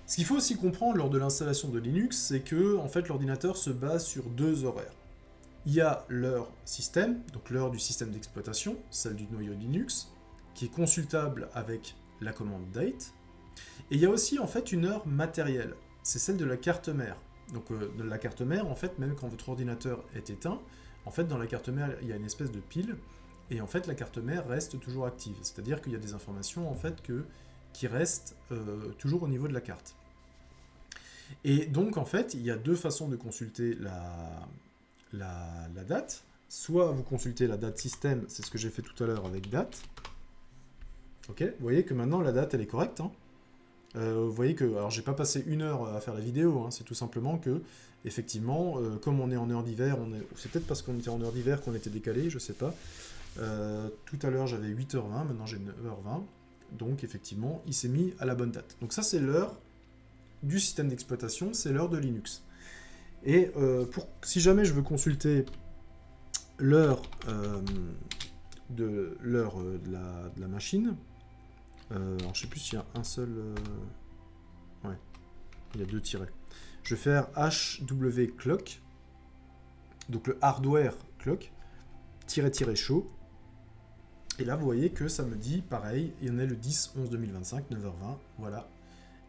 Speaker 1: Ce qu'il faut aussi comprendre lors de l'installation de Linux, c'est que en fait, l'ordinateur se base sur deux horaires. Il y a l'heure système, donc l'heure du système d'exploitation, celle du noyau Linux, qui est consultable avec la commande date. Et il y a aussi en fait une heure matérielle, c'est celle de la carte mère. Donc de la carte mère, en fait, même quand votre ordinateur est éteint, en fait dans la carte mère il y a une espèce de pile, et en fait la carte mère reste toujours active. C'est-à-dire qu'il y a des informations en fait qui restent toujours au niveau de la carte. Et donc en fait, il y a deux façons de consulter la date. Soit vous consultez la date système, c'est ce que j'ai fait tout à l'heure avec date. Ok, vous voyez que maintenant la date elle est correcte, hein. Vous voyez que, alors j'ai pas passé une heure à faire la vidéo, hein, c'est tout simplement que, effectivement, comme on est en heure d'hiver, c'est peut-être parce qu'on était en heure d'hiver qu'on était décalé, je sais pas. Tout à l'heure j'avais 8h20, maintenant j'ai 9h20, donc effectivement il s'est mis à la bonne date. Donc ça c'est l'heure du système d'exploitation, c'est l'heure de Linux. Et si jamais je veux consulter l'heure de la machine, alors je sais plus s'il y a un seul... ouais, il y a deux tirets. Je vais faire HW clock. donc le hardware clock, --show. Et là, vous voyez que ça me dit, pareil, il y en a le 10-11-2025, 9h20, voilà.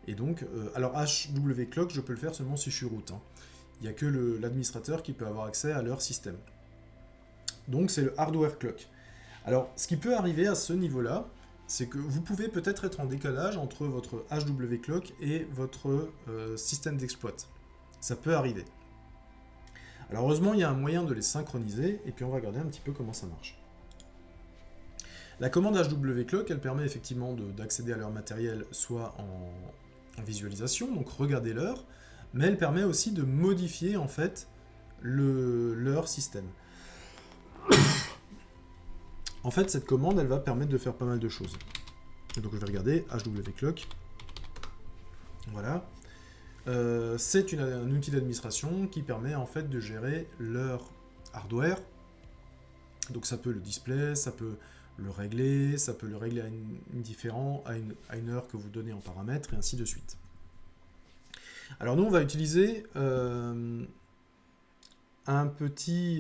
Speaker 1: Et donc, alors HW clock, je peux le faire seulement si je suis root. Hein. Il n'y a que l'administrateur qui peut avoir accès à leur système. Donc, c'est le hardware clock. Alors, ce qui peut arriver à ce niveau-là, c'est que vous pouvez peut-être être en décalage entre votre HW clock et votre système d'exploit. Ça peut arriver. Alors, heureusement, il y a un moyen de les synchroniser, et puis on va regarder un petit peu comment ça marche. La commande HWClock, elle permet effectivement d'accéder à leur matériel soit en visualisation, donc regarder l'heure, mais elle permet aussi de modifier en fait leur système. En fait, cette commande, elle va permettre de faire pas mal de choses. Et donc je vais regarder HWClock. Voilà. C'est un outil d'administration qui permet en fait de gérer leur hardware. Donc ça peut le display, ça peut le régler, ça peut le régler à une heure que vous donnez en paramètres, et ainsi de suite. Alors nous, on va utiliser un petit...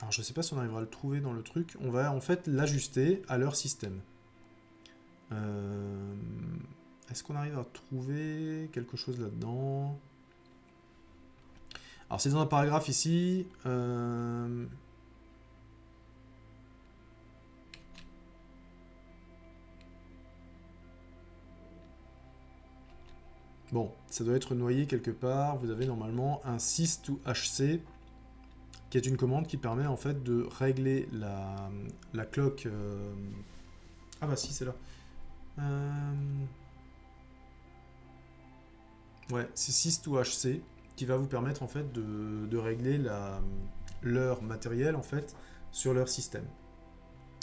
Speaker 1: alors je ne sais pas si on arrivera à le trouver dans le truc. On va en fait l'ajuster à leur système. Est-ce qu'on arrive à trouver quelque chose là-dedans? Alors c'est dans un paragraphe ici. Bon, ça doit être noyé quelque part. Vous avez normalement un sys to hc, qui est une commande qui permet en fait de régler la clock. Ah bah si, c'est là. Ouais, c'est sys to hc qui va vous permettre en fait de régler leur matériel en fait sur leur système.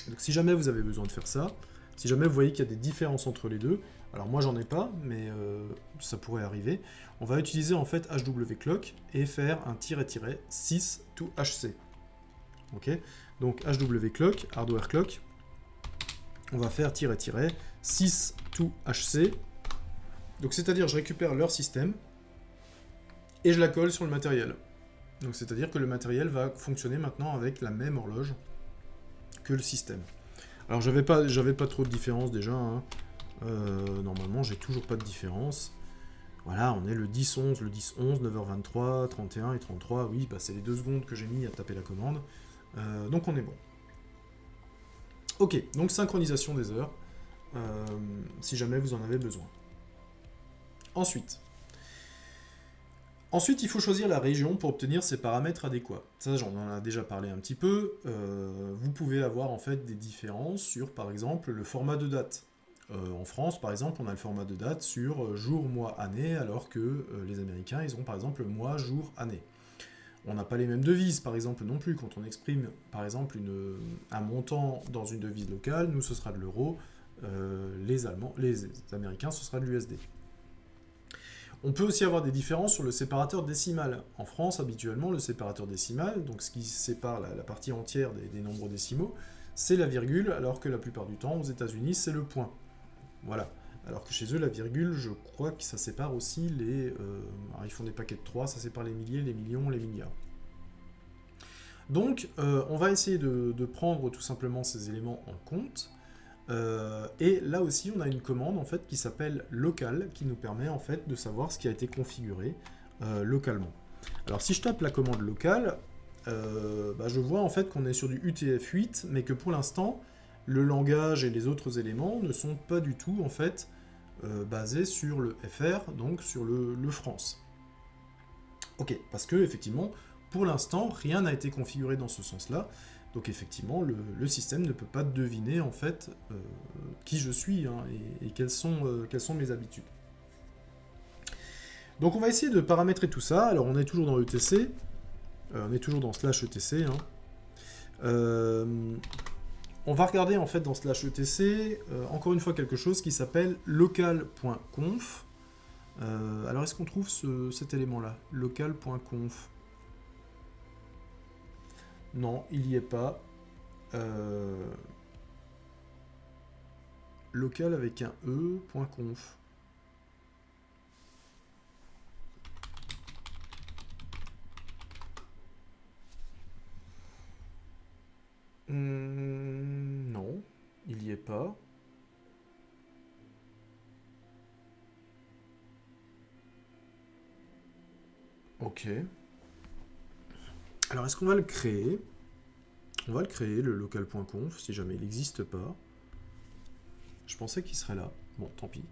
Speaker 1: Donc si jamais vous avez besoin de faire ça, si jamais vous voyez qu'il y a des différences entre les deux, alors moi j'en ai pas, mais ça pourrait arriver, on va utiliser en fait HWClock et faire un --sys to hc. Ok, donc HWClock, hardware clock, on va faire --sys to hc. Donc c'est-à-dire je récupère leur système et je la colle sur le matériel. Donc c'est-à-dire que le matériel va fonctionner maintenant avec la même horloge que le système. Alors j'avais pas trop de différence déjà. Hein. Normalement j'ai toujours pas de différence. Voilà, on est le 10-11, 9h23, 31 et 33. Oui, bah, c'est les 2 secondes que j'ai mis à taper la commande. Donc on est bon. Ok, donc synchronisation des heures, si jamais vous en avez besoin. Ensuite, il faut choisir la région pour obtenir ces paramètres adéquats. Ça, j'en ai déjà parlé un petit peu. Vous pouvez avoir en fait des différences sur, par exemple, le format de date. En France, par exemple, on a le format de date sur jour, mois, année, alors que les Américains, ils ont par exemple mois, jour, année. On n'a pas les mêmes devises, par exemple, non plus. Quand on exprime, par exemple, un montant dans une devise locale, nous, ce sera de l'euro. Les Américains, ce sera de l'USD. On peut aussi avoir des différences sur le séparateur décimal. En France, habituellement, le séparateur décimal, donc ce qui sépare la partie entière des nombres décimaux, c'est la virgule, alors que la plupart du temps, aux États-Unis, c'est le point. Voilà. Alors que chez eux, la virgule, je crois que ça sépare aussi les... alors ils font des paquets de 3, ça sépare les milliers, les millions, les milliards. Donc, on va essayer de prendre tout simplement ces éléments en compte. Et là aussi, on a une commande en fait qui s'appelle local, qui nous permet en fait de savoir ce qui a été configuré localement. Alors si je tape la commande locale, je vois en fait qu'on est sur du UTF-8, mais que pour l'instant, le langage et les autres éléments ne sont pas du tout en fait basés sur le FR, donc sur le France. Ok, parce que effectivement, pour l'instant, rien n'a été configuré dans ce sens-là. Donc effectivement, le système ne peut pas deviner en fait qui je suis hein, et quelles sont mes habitudes. Donc on va essayer de paramétrer tout ça. Alors on est toujours dans l'ETC, on est toujours dans /etc. Hein. On va regarder en fait dans /etc encore une fois quelque chose qui s'appelle local.conf. Alors est-ce qu'on trouve cet élément-là, local.conf? Non, il n'y est pas. Local avec un e.conf. il n'y est pas. Ok. Alors, est-ce qu'on va le créer? On va le créer, le local.conf, si jamais il n'existe pas. Je pensais qu'il serait là. Bon, tant pis.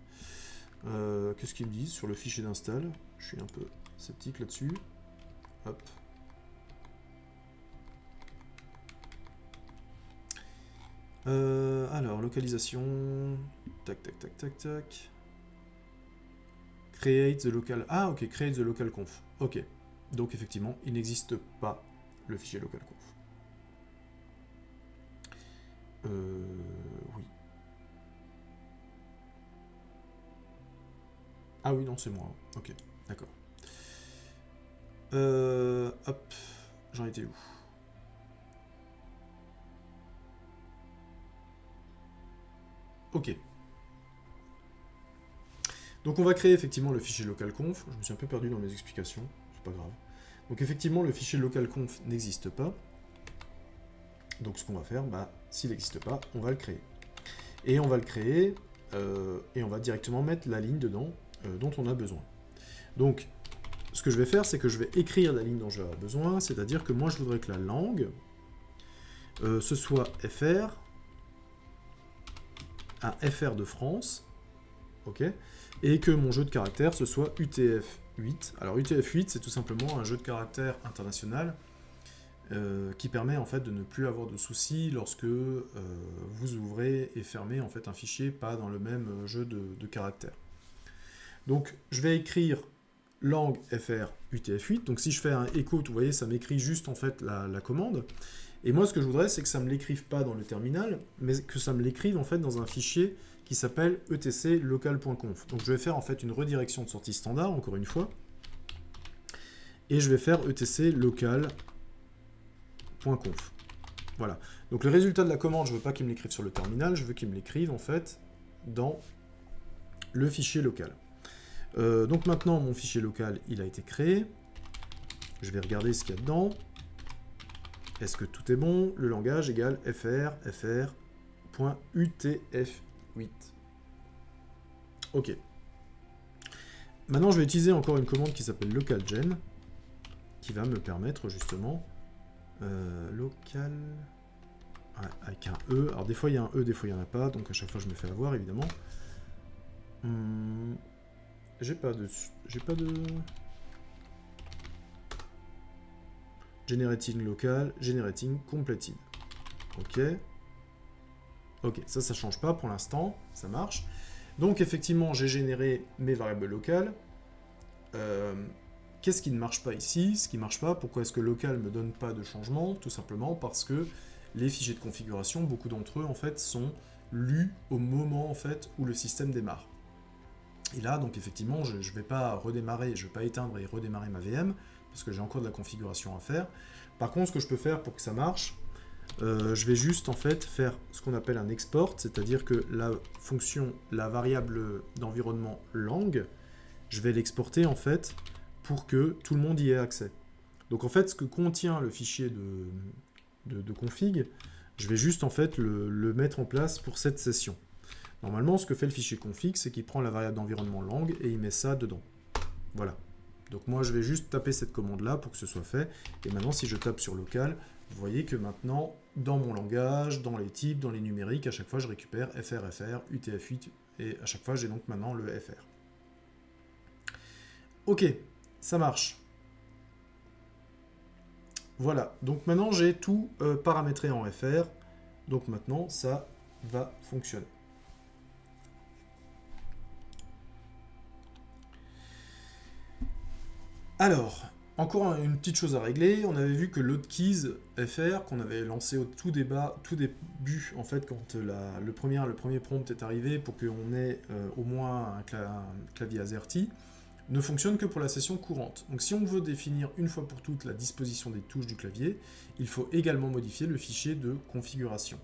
Speaker 1: Qu'est-ce qu'ils me disent sur le fichier d'install? Je suis un peu sceptique là-dessus. Hop. Alors, localisation. Tac, tac, tac, tac, tac. Create the local. Ah, ok, create the local conf. Ok. Donc, effectivement, il n'existe pas le fichier local conf. Oui. Ah oui, non, c'est moi. Ok, d'accord. Hop. J'en étais où? Ok. Donc on va créer effectivement le fichier localconf. Je me suis un peu perdu dans mes explications, c'est pas grave. Donc effectivement le fichier localconf n'existe pas. Donc ce qu'on va faire, bah, s'il n'existe pas, on va le créer. Et on va le créer, et on va directement mettre la ligne dedans dont on a besoin. Donc ce que je vais faire, c'est que je vais écrire la ligne dont je vais avoir besoin, c'est-à-dire que moi je voudrais que la langue, ce soit FR, un FR de France, ok, et que mon jeu de caractères, ce soit UTF-8. Alors UTF-8, c'est tout simplement un jeu de caractères international qui permet en fait de ne plus avoir de soucis lorsque vous ouvrez et fermez en fait un fichier pas dans le même jeu de caractères. Donc je vais écrire langue FR UTF-8. Donc si je fais un echo, vous voyez, ça m'écrit juste en fait la commande. Et moi, ce que je voudrais, c'est que ça ne me l'écrive pas dans le terminal, mais que ça me l'écrive en fait dans un fichier qui s'appelle etc local.conf. Donc je vais faire en fait une redirection de sortie standard, encore une fois, et je vais faire etc local.conf. Voilà. Donc le résultat de la commande, je ne veux pas qu'il me l'écrive sur le terminal, je veux qu'il me l'écrive en fait dans le fichier local. Donc maintenant, mon fichier local, il a été créé. Je vais regarder ce qu'il y a dedans. Est-ce que tout est bon? Le langage égale fr.utf8. Ok. Maintenant, je vais utiliser encore une commande qui s'appelle localgen, qui va me permettre justement local... Ouais, avec un E. Alors des fois il y a un E, des fois il n'y en a pas, donc à chaque fois je me fais avoir évidemment. J'ai pas de... Generating local, generating completed. Ok. Ok, ça change pas pour l'instant, ça marche. Donc effectivement, j'ai généré mes variables locales. Qu'est-ce qui ne marche pas ici? Ce qui ne marche pas, pourquoi est-ce que local ne me donne pas de changement? Tout simplement parce que les fichiers de configuration, beaucoup d'entre eux en fait sont lus au moment en fait où le système démarre. Et là, donc effectivement, je ne vais pas redémarrer, je ne vais pas éteindre et redémarrer ma VM, parce que j'ai encore de la configuration à faire. Par contre, ce que je peux faire pour que ça marche, je vais juste en fait faire ce qu'on appelle un export, c'est-à-dire que la fonction, la variable d'environnement lang, je vais l'exporter en fait pour que tout le monde y ait accès. Donc en fait, ce que contient le fichier de config, je vais juste en fait le mettre en place pour cette session. Normalement, ce que fait le fichier config, c'est qu'il prend la variable d'environnement lang et il met ça dedans. Voilà. Donc moi, je vais juste taper cette commande-là pour que ce soit fait. Et maintenant, si je tape sur local, vous voyez que maintenant, dans mon langage, dans les types, dans les numériques, à chaque fois, je récupère FR, UTF-8, et à chaque fois, j'ai donc maintenant le FR. Ok, ça marche. Voilà, donc maintenant, j'ai tout paramétré en FR. Donc maintenant, ça va fonctionner. Alors, encore une petite chose à régler, on avait vu que l'hotkeys FR, qu'on avait lancé au tout début, en fait, quand le premier prompt est arrivé, pour qu'on ait au moins un clavier AZERTY, ne fonctionne que pour la session courante. Donc si on veut définir une fois pour toutes la disposition des touches du clavier, il faut également modifier le fichier de configuration.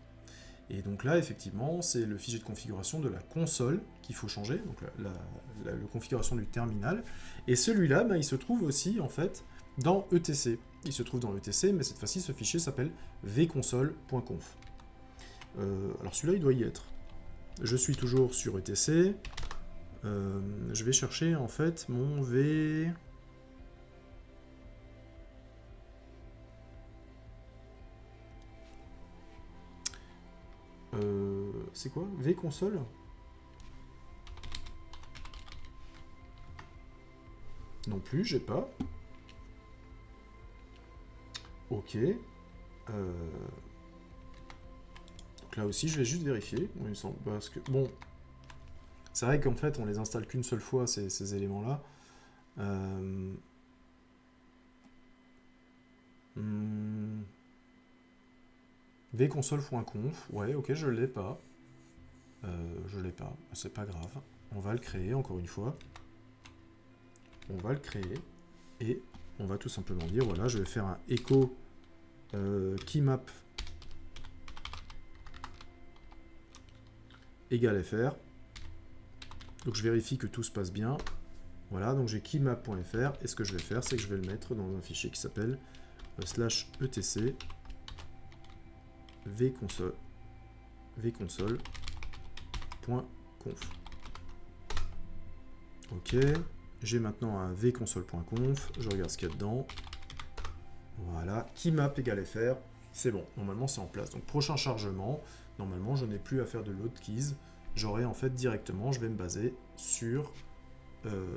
Speaker 1: Et donc là, effectivement, c'est le fichier de configuration de la console qu'il faut changer, donc la configuration du terminal. Et celui-là, il se trouve aussi, en fait, dans ETC. Il se trouve dans ETC, mais cette fois-ci, ce fichier s'appelle vconsole.conf. Alors celui-là, il doit y être. Je suis toujours sur ETC. Je vais chercher en fait mon V... c'est quoi? V console? Non plus, j'ai pas. Ok. Donc là aussi, je vais juste vérifier. Il me semble, parce que bon, c'est vrai qu'en fait, on les installe qu'une seule fois ces éléments-là. vconsole.conf. Ouais, ok, je l'ai pas. Je l'ai pas. C'est pas grave. On va le créer encore une fois. On va le créer et on va tout simplement dire voilà, je vais faire un echo keymap égale fr. Donc je vérifie que tout se passe bien. Voilà, donc j'ai keymap.fr et ce que je vais faire, c'est que je vais le mettre dans un fichier qui s'appelle /etc vconsole.conf. Ok, j'ai maintenant un vconsole.conf, je regarde ce qu'il y a dedans. Voilà, keymap égale fr, c'est bon, normalement c'est en place. Donc prochain chargement, normalement je n'ai plus à faire de load keys, j'aurai en fait directement, je vais me baser sur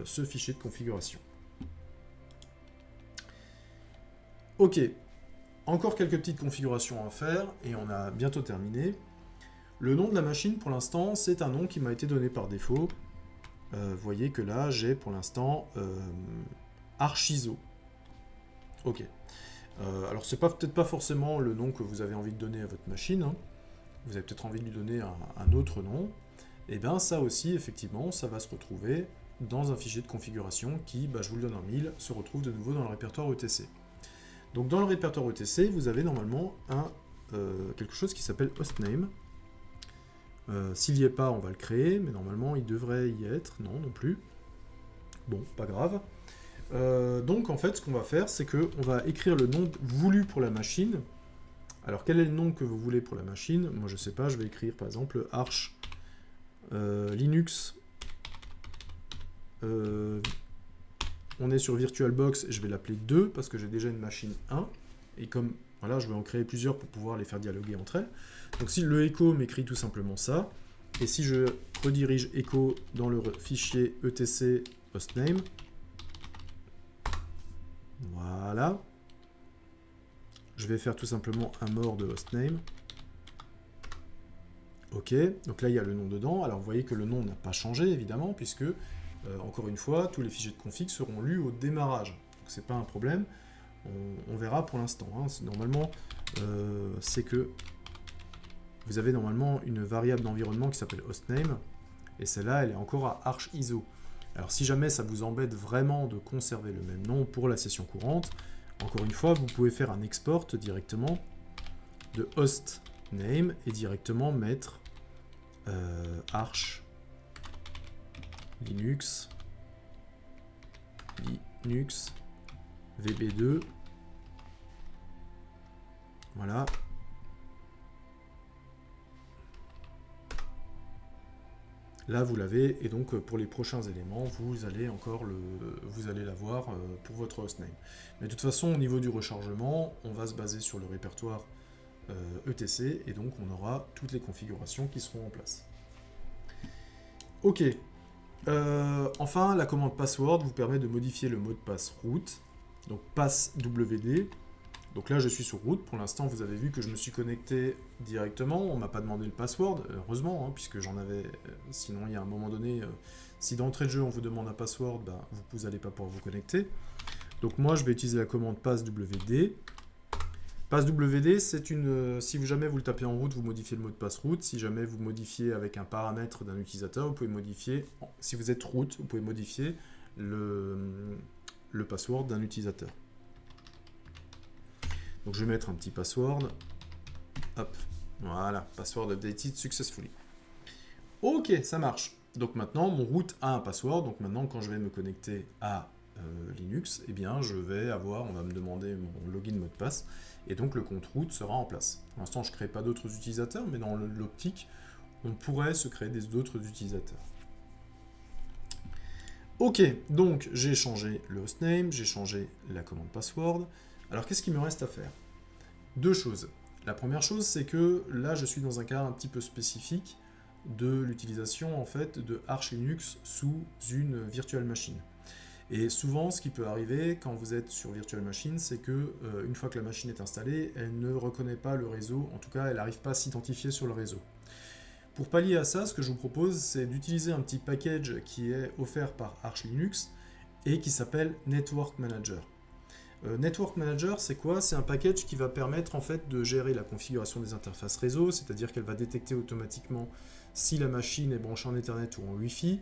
Speaker 1: ce fichier de configuration. Ok, encore quelques petites configurations à faire et on a bientôt terminé. Le nom de la machine pour l'instant c'est un nom qui m'a été donné par défaut. Vous voyez que là j'ai pour l'instant Archizo. Ok. Alors c'est peut-être pas forcément le nom que vous avez envie de donner à votre machine. Hein. Vous avez peut-être envie de lui donner un autre nom. Et bien ça aussi effectivement ça va se retrouver dans un fichier de configuration qui, je vous le donne en 1000, se retrouve de nouveau dans le répertoire ETC. Donc dans le répertoire ETC, vous avez normalement quelque chose qui s'appelle hostname. S'il n'y est pas, on va le créer, mais normalement il devrait y être. Non, non plus. Bon, pas grave. Donc en fait, ce qu'on va faire, c'est qu'on va écrire le nom voulu pour la machine. Alors quel est le nom que vous voulez pour la machine? Moi je sais pas, je vais écrire par exemple Arch Linux. On est sur VirtualBox, je vais l'appeler 2 parce que j'ai déjà une machine 1. Et comme voilà, je vais en créer plusieurs pour pouvoir les faire dialoguer entre elles. Donc si le echo m'écrit tout simplement ça, et si je redirige echo dans le fichier etc hostname, voilà, je vais faire tout simplement un more de hostname. Ok, donc là il y a le nom dedans. Alors vous voyez que le nom n'a pas changé évidemment, puisque encore une fois, tous les fichiers de config seront lus au démarrage. Donc c'est pas un problème. On verra pour l'instant. Hein. Normalement, c'est que vous avez normalement une variable d'environnement qui s'appelle hostname, et celle-là, elle est encore à archiso. Alors si jamais ça vous embête vraiment de conserver le même nom pour la session courante, encore une fois, vous pouvez faire un export directement de hostname et directement mettre arch Linux VB2. Voilà. Là, vous l'avez, et donc pour les prochains éléments, vous allez l'avoir pour votre hostname. Mais de toute façon, au niveau du rechargement, on va se baser sur le répertoire ETC, et donc on aura toutes les configurations qui seront en place. Ok. Enfin, la commande password vous permet de modifier le mot de passe root, donc passwd. Donc là, je suis sur root. Pour l'instant, vous avez vu que je me suis connecté directement. On ne m'a pas demandé le password, heureusement, hein, puisque j'en avais. Sinon, il y a un moment donné, si d'entrée de jeu, on vous demande un password, vous n'allez pas pouvoir vous connecter. Donc moi, je vais utiliser la commande passwd. Passwd, c'est une. Si jamais vous le tapez en root, vous modifiez le mot de passe root. Si jamais vous modifiez avec un paramètre d'un utilisateur, vous pouvez modifier. Si vous êtes root, vous pouvez modifier le password d'un utilisateur. Donc je vais mettre un petit password. Hop, voilà, password updated successfully. Ok, ça marche. Donc maintenant, mon root a un password. Donc maintenant, quand je vais me connecter à Linux, eh bien je vais avoir, on va me demander mon login mot de passe, et donc le compte root sera en place. Pour l'instant, je ne crée pas d'autres utilisateurs, mais dans l'optique, on pourrait se créer d'autres utilisateurs. Ok, donc j'ai changé le hostname, j'ai changé la commande password. Alors qu'est-ce qu'il me reste à faire? Deux choses. La première chose, c'est que là, je suis dans un cas un petit peu spécifique de l'utilisation en fait de Arch Linux sous une virtual machine. Et souvent, ce qui peut arriver quand vous êtes sur virtual machine, c'est que une fois que la machine est installée, elle ne reconnaît pas le réseau. En tout cas, elle n'arrive pas à s'identifier sur le réseau. Pour pallier à ça, ce que je vous propose, c'est d'utiliser un petit package qui est offert par Arch Linux et qui s'appelle Network Manager. Network Manager, c'est quoi? C'est un package qui va permettre en fait de gérer la configuration des interfaces réseau, c'est-à-dire qu'elle va détecter automatiquement si la machine est branchée en Ethernet ou en Wi-Fi.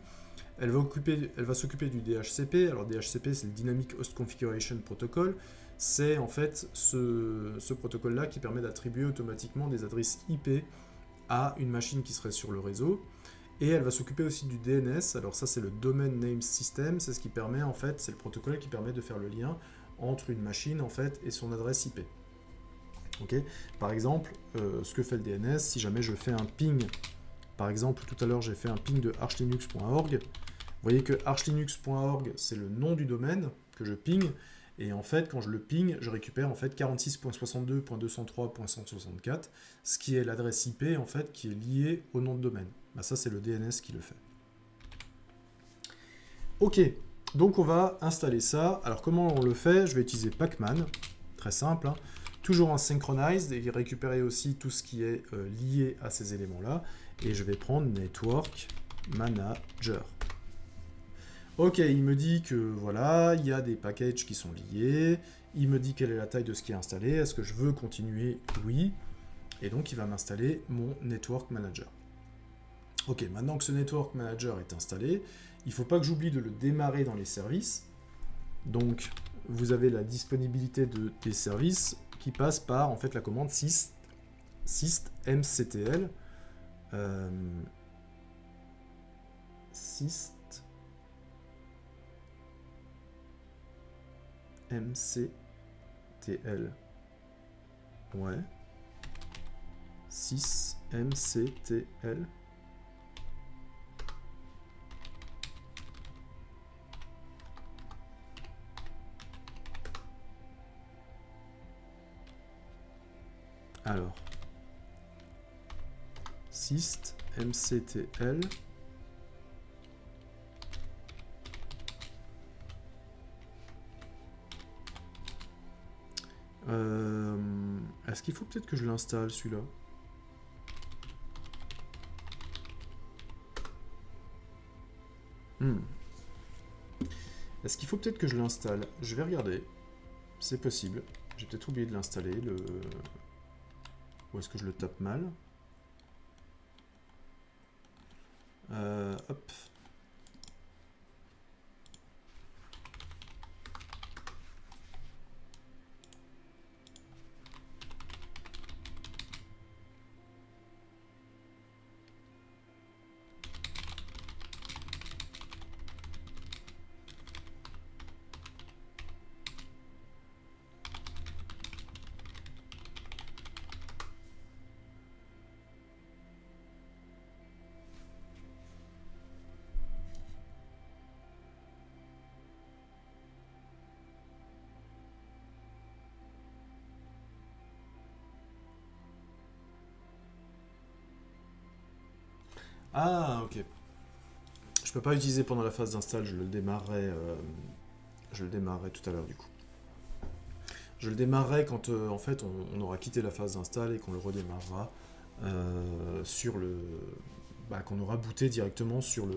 Speaker 1: Elle va s'occuper du DHCP. Alors DHCP, c'est le Dynamic Host Configuration Protocol. C'est en fait ce protocole-là qui permet d'attribuer automatiquement des adresses IP à une machine qui serait sur le réseau. Et elle va s'occuper aussi du DNS. Alors ça, c'est le Domain Name System. C'est ce qui permet en fait, c'est le protocole qui permet de faire le lien entre une machine en fait et son adresse IP. Okay. Par exemple, ce que fait le DNS, si jamais je fais un ping, par exemple tout à l'heure j'ai fait un ping de archlinux.org, vous voyez que archlinux.org c'est le nom du domaine que je ping, et en fait quand je le ping, je récupère en fait 46.62.203.164, ce qui est l'adresse IP en fait qui est liée au nom de domaine. Bah, ça c'est le DNS qui le fait. Ok. Donc on va installer ça. Alors comment on le fait? Je vais utiliser Pacman, très simple, hein. Toujours en synchronized et récupérer aussi tout ce qui est lié à ces éléments-là. Et je vais prendre Network Manager. Ok, il me dit que voilà, il y a des packages qui sont liés. Il me dit quelle est la taille de ce qui est installé. Est-ce que je veux continuer? Oui. Et donc il va m'installer mon Network Manager. Ok, maintenant que ce Network Manager est installé, il ne faut pas que j'oublie de le démarrer dans les services. Donc, vous avez la disponibilité des services qui passe par en fait la commande systmctl. systmctl. Ouais. systmctl. Alors, systmctl. Est-ce qu'il faut peut-être que je l'installe celui-là? Est-ce qu'il faut peut-être que je l'installe? Je vais regarder. C'est possible. J'ai peut-être oublié de l'installer. Ou est-ce que je le tape mal? Hop. Ah, ok. Je peux pas utiliser pendant la phase d'install, je le démarrerai tout à l'heure du coup. Je le démarrerai quand en fait on aura quitté la phase d'install et qu'on le redémarrera sur le. Qu'on aura booté directement sur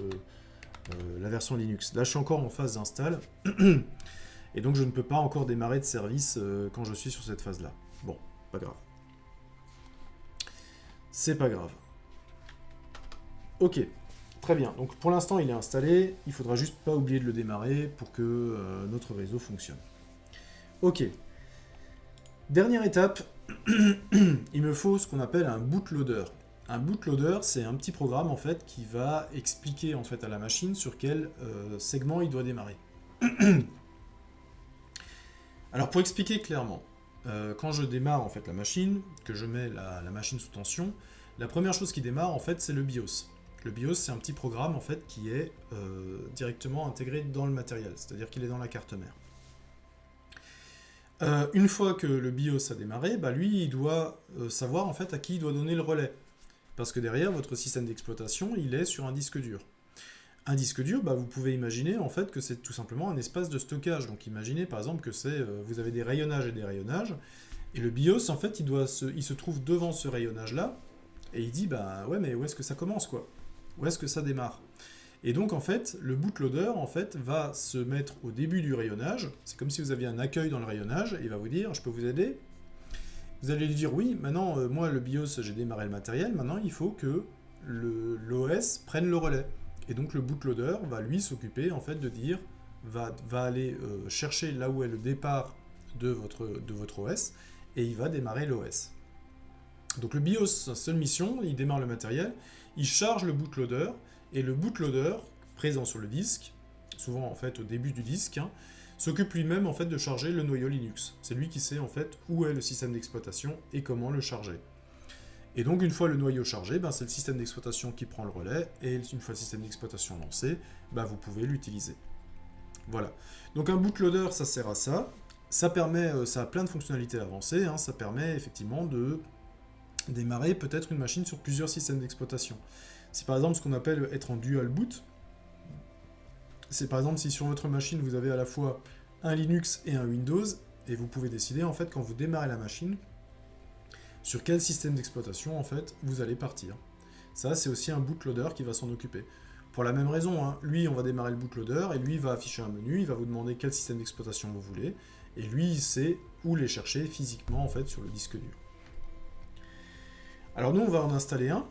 Speaker 1: la version Linux. Là je suis encore en phase d'install et donc je ne peux pas encore démarrer de service quand je suis sur cette phase là. Bon, pas grave. C'est pas grave. Ok, très bien. Donc pour l'instant il est installé, il faudra juste pas oublier de le démarrer pour que notre réseau fonctionne. Ok. Dernière étape, il me faut ce qu'on appelle un bootloader. Un bootloader, c'est un petit programme en fait qui va expliquer en fait à la machine sur quel segment il doit démarrer. Alors pour expliquer clairement, quand je démarre en fait la machine, que je mets la machine sous tension, la première chose qui démarre en fait c'est le BIOS. Le BIOS c'est un petit programme en fait qui est directement intégré dans le matériel, c'est-à-dire qu'il est dans la carte mère. Une fois que le BIOS a démarré, bah lui il doit savoir en fait à qui il doit donner le relais. Parce que derrière votre système d'exploitation il est sur un disque dur. Un disque dur, bah, vous pouvez imaginer en fait que c'est tout simplement un espace de stockage. Donc imaginez par exemple que vous avez des rayonnages et des rayonnages, et le BIOS en fait il se trouve devant ce rayonnage là, et il dit bah ouais mais où est-ce que ça commence quoi? Où est-ce que ça démarre? Et donc en fait le bootloader en fait va se mettre au début du rayonnage. C'est comme si vous aviez un accueil dans le rayonnage et il va vous dire je peux vous aider? Vous allez lui dire oui, maintenant moi le BIOS j'ai démarré le matériel, maintenant il faut que l'OS prenne le relais. Et donc le bootloader va lui s'occuper en fait de dire, va aller chercher là où est le départ de votre OS et il va démarrer l'OS. Donc le BIOS, sa seule mission, il démarre le matériel, il charge le bootloader et le bootloader présent sur le disque, souvent en fait au début du disque, hein, s'occupe lui-même en fait de charger le noyau Linux. C'est lui qui sait en fait où est le système d'exploitation et comment le charger. Et donc une fois le noyau chargé, ben, c'est le système d'exploitation qui prend le relais, et une fois le système d'exploitation lancé, ben, vous pouvez l'utiliser. Voilà. Donc un bootloader, ça sert à ça. Ça permet, ça a plein de fonctionnalités avancées, hein. Ça permet effectivement de démarrer peut-être une machine sur plusieurs systèmes d'exploitation. C'est par exemple ce qu'on appelle être en dual boot. C'est par exemple si sur votre machine vous avez à la fois un Linux et un Windows, et vous pouvez décider en fait quand vous démarrez la machine, sur quel système d'exploitation en fait vous allez partir. Ça c'est aussi un bootloader qui va s'en occuper. Pour la même raison, hein, lui on va démarrer le bootloader et lui il va afficher un menu, il va vous demander quel système d'exploitation vous voulez, et lui il sait où les chercher physiquement en fait sur le disque dur. Alors nous on va en installer un.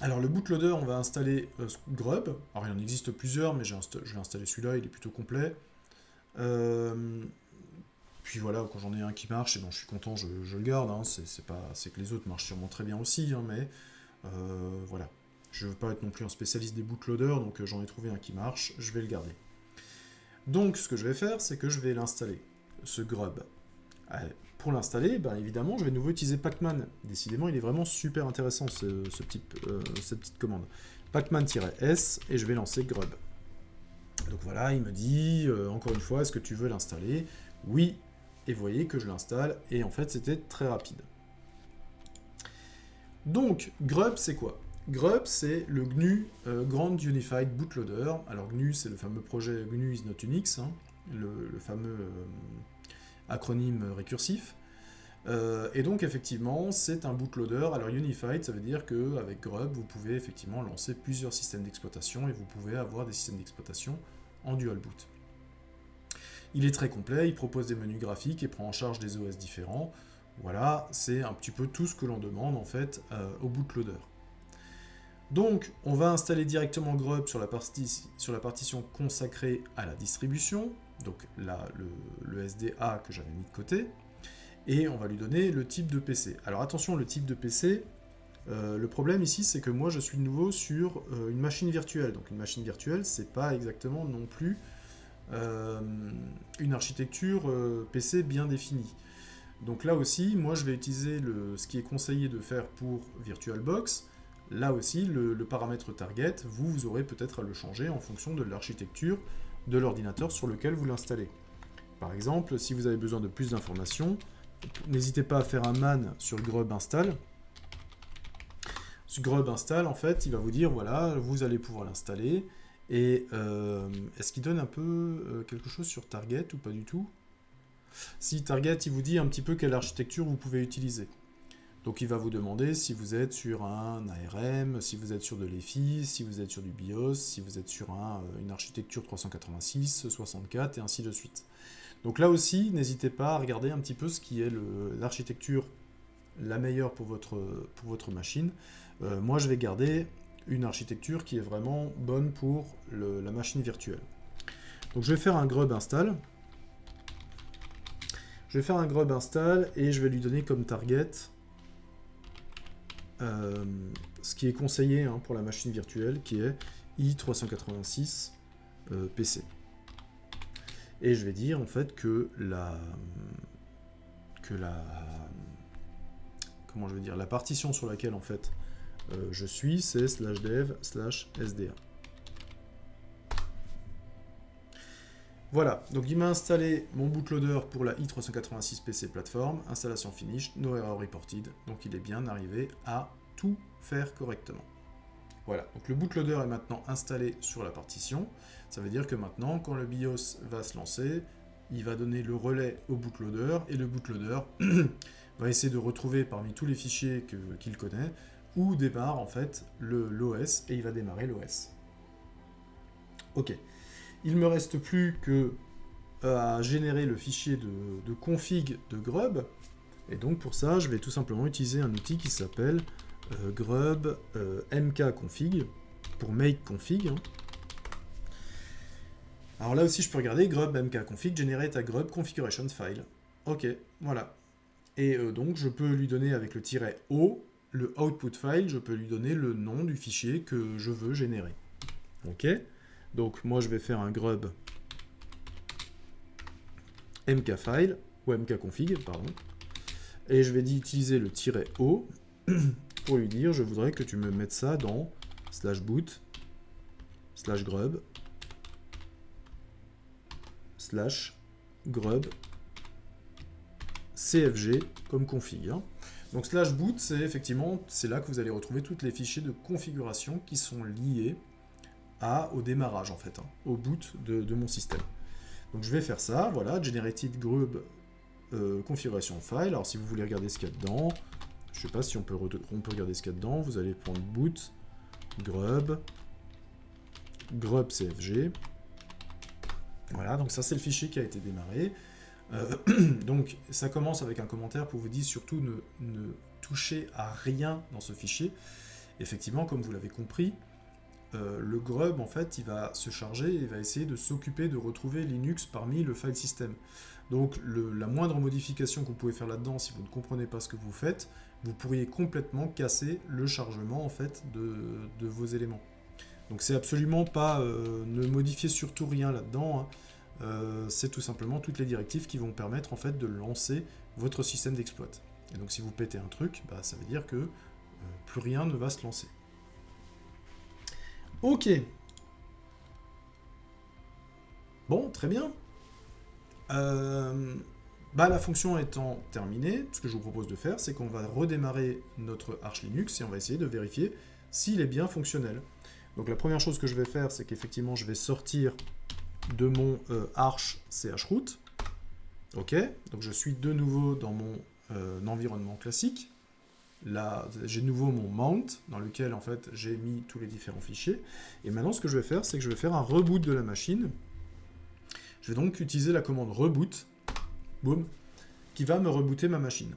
Speaker 1: Alors le bootloader on va installer Grub. Alors il en existe plusieurs mais je vais installer celui-là, il est plutôt complet. Puis voilà, quand j'en ai un qui marche, et bon, je suis content, je le garde. Hein. C'est que les autres marchent sûrement très bien aussi, hein, mais voilà. Je ne veux pas être non plus un spécialiste des bootloaders, donc j'en ai trouvé un qui marche, je vais le garder. Donc ce que je vais faire, c'est que je vais l'installer, ce grub. Pour l'installer, ben, évidemment, je vais de nouveau utiliser Pacman. Décidément, il est vraiment super intéressant cette petite commande. Pacman-S, et je vais lancer grub. Donc voilà, il me dit, encore une fois, est-ce que tu veux l'installer? Oui, et vous voyez que je l'installe, et en fait c'était très rapide. Donc, Grub c'est quoi? Grub c'est le GNU Grand Unified Bootloader. Alors GNU c'est le fameux projet GNU is not Unix, hein, le fameux acronyme récursif. Et donc effectivement c'est un bootloader. Alors Unified ça veut dire qu'avec Grub vous pouvez effectivement lancer plusieurs systèmes d'exploitation et vous pouvez avoir des systèmes d'exploitation en dual boot. Il est très complet, il propose des menus graphiques et prend en charge des OS différents. Voilà, c'est un petit peu tout ce que l'on demande en fait au bootloader. Donc, on va installer directement Grub sur la partition consacrée à la distribution, donc là, le SDA que j'avais mis de côté, et on va lui donner le type de PC. Alors attention, le type de PC, le problème ici, c'est que moi je suis de nouveau sur une machine virtuelle. Donc une machine virtuelle, c'est pas exactement non plus une architecture PC bien définie. Donc là aussi, moi je vais utiliser ce qui est conseillé de faire pour VirtualBox. Là aussi, le paramètre target, vous aurez peut-être à le changer en fonction de l'architecture de l'ordinateur sur lequel vous l'installez. Par exemple, si vous avez besoin de plus d'informations, n'hésitez pas à faire un man sur grub install. Ce grub install, en fait, il va vous dire, voilà, vous allez pouvoir l'installer. Et est-ce qu'il donne un peu quelque chose sur Target ou pas du tout? Si Target, il vous dit un petit peu quelle architecture vous pouvez utiliser. Donc il va vous demander si vous êtes sur un ARM, si vous êtes sur de l'EFI, si vous êtes sur du BIOS, si vous êtes sur une architecture 386, 64 et ainsi de suite. Donc là aussi, n'hésitez pas à regarder un petit peu ce qui est l'architecture la meilleure pour votre machine. Moi, je vais garder une architecture qui est vraiment bonne pour la machine virtuelle. Donc je vais faire un grub install. Je vais faire un grub install et je vais lui donner comme target ce qui est conseillé pour la machine virtuelle, qui est i386 PC. et je vais dire en fait comment je vais dire, la partition sur laquelle en fait je suis, c'est /dev/sda. Voilà, donc il m'a installé mon bootloader pour la i386 PC plateforme, installation finished, no error reported, donc il est bien arrivé à tout faire correctement. Voilà, donc le bootloader est maintenant installé sur la partition, ça veut dire que maintenant, quand le BIOS va se lancer, il va donner le relais au bootloader, et le bootloader va essayer de retrouver parmi tous les fichiers qu'il connaît, où démarre en fait l'OS, et il va démarrer l'OS. Ok. Il ne me reste plus que à générer le fichier de config de grub. Et donc pour ça, je vais tout simplement utiliser un outil qui s'appelle grub mkconfig pour make config. Alors là aussi, je peux regarder grub mkconfig generate a grub configuration file. Ok, voilà. Et donc je peux lui donner avec le "-o", le output file, je peux lui donner le nom du fichier que je veux générer. Ok. Donc moi je vais faire un grub mkfile, ou mkconfig, pardon, et je vais utiliser le "-o" pour lui dire je voudrais que tu me mettes ça dans /boot /grub /grub cfg comme config. Donc /boot, c'est effectivement, c'est là que vous allez retrouver tous les fichiers de configuration qui sont liés au démarrage en fait, au boot de mon système. Donc je vais faire ça, voilà, generated grub configuration file. Alors si vous voulez regarder ce qu'il y a dedans, je ne sais pas si on peut regarder ce qu'il y a dedans, vous allez prendre boot grub cfg. Voilà, donc ça c'est le fichier qui a été démarré. Donc ça commence avec un commentaire pour vous dire surtout ne touchez à rien dans ce fichier. Effectivement, comme vous l'avez compris, le grub en fait il va se charger et va essayer de s'occuper de retrouver Linux parmi le file system. Donc la moindre modification que vous pouvez faire là-dedans, si vous ne comprenez pas ce que vous faites, vous pourriez complètement casser le chargement en fait de vos éléments. Donc c'est absolument pas, ne modifiez surtout rien là-dedans, c'est tout simplement toutes les directives qui vont permettre en fait de lancer votre système d'exploit. Et donc si vous pétez un truc, bah, ça veut dire que plus rien ne va se lancer. Ok. Bon, très bien. La fonction étant terminée, ce que je vous propose de faire, c'est qu'on va redémarrer notre Arch Linux et on va essayer de vérifier s'il est bien fonctionnel. Donc la première chose que je vais faire, c'est qu'effectivement, je vais sortir de mon Arch chroot. Ok, donc je suis de nouveau dans mon environnement classique. Là, j'ai de nouveau mon mount, dans lequel en fait j'ai mis tous les différents fichiers. Et maintenant, ce que je vais faire, c'est que je vais faire un reboot de la machine. Je vais donc utiliser la commande reboot, boum, qui va me rebooter ma machine.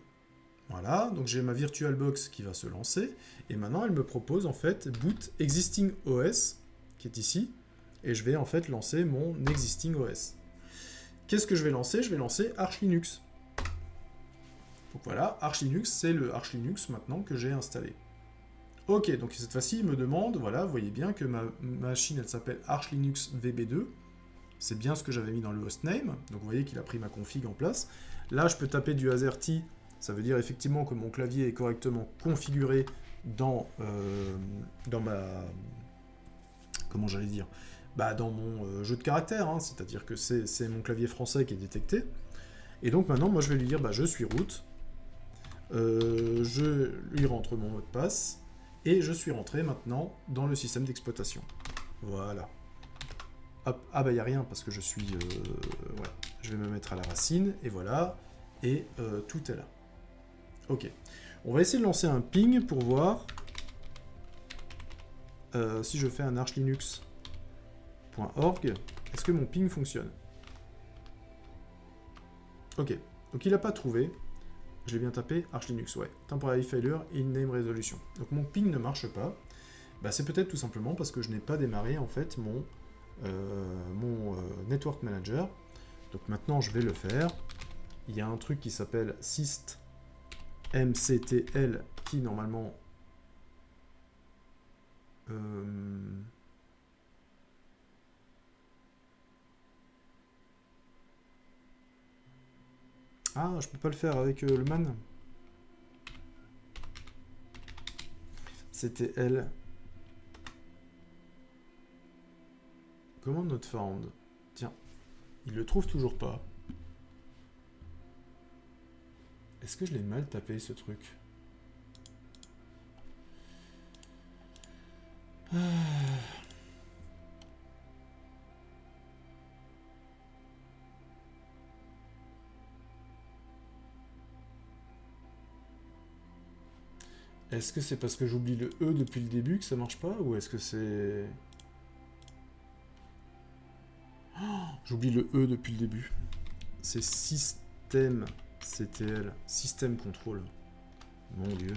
Speaker 1: Voilà, donc j'ai ma VirtualBox qui va se lancer, et maintenant elle me propose en fait boot existing OS, qui est ici, et je vais en fait lancer mon existing OS. Qu'est-ce que je vais lancer? Je vais lancer Arch Linux. Donc voilà, Arch Linux, c'est le Arch Linux maintenant que j'ai installé. Ok, donc cette fois-ci, il me demande, voilà, vous voyez bien que ma machine, elle s'appelle Arch Linux VB2. C'est bien ce que j'avais mis dans le hostname. Donc vous voyez qu'il a pris ma config en place. Là, je peux taper du AZERTY. Ça veut dire effectivement que mon clavier est correctement configuré dans ma... Comment j'allais dire, dans mon jeu de caractère. Hein. C'est-à-dire que c'est mon clavier français qui est détecté. Et donc maintenant, moi, je vais lui dire, je suis root. Je lui rentre mon mot de passe. Et je suis rentré maintenant dans le système d'exploitation. Voilà. Hop. Ah il n'y a rien parce que je suis... voilà. Je vais me mettre à la racine, et voilà. Et tout est là. Ok. On va essayer de lancer un ping pour voir si je fais un archlinux.org, est-ce que mon ping fonctionne? Ok. Donc il n'a pas trouvé. Je l'ai bien tapé, Archlinux, ouais. Temporary failure in name resolution. Donc mon ping ne marche pas. C'est peut-être tout simplement parce que je n'ai pas démarré en fait mon network manager. Donc maintenant je vais le faire. Il y a un truc qui s'appelle systemctl qui normalement Ah, je peux pas le faire avec le man. C'était elle. Comment not found? Tiens, il le trouve toujours pas. Est-ce que je l'ai mal tapé ce truc? Est-ce que c'est parce que j'oublie le E depuis le début que ça marche pas? Ou est-ce que c'est... J'oublie le E depuis le début. C'est système CTL. Système contrôle. Mon dieu.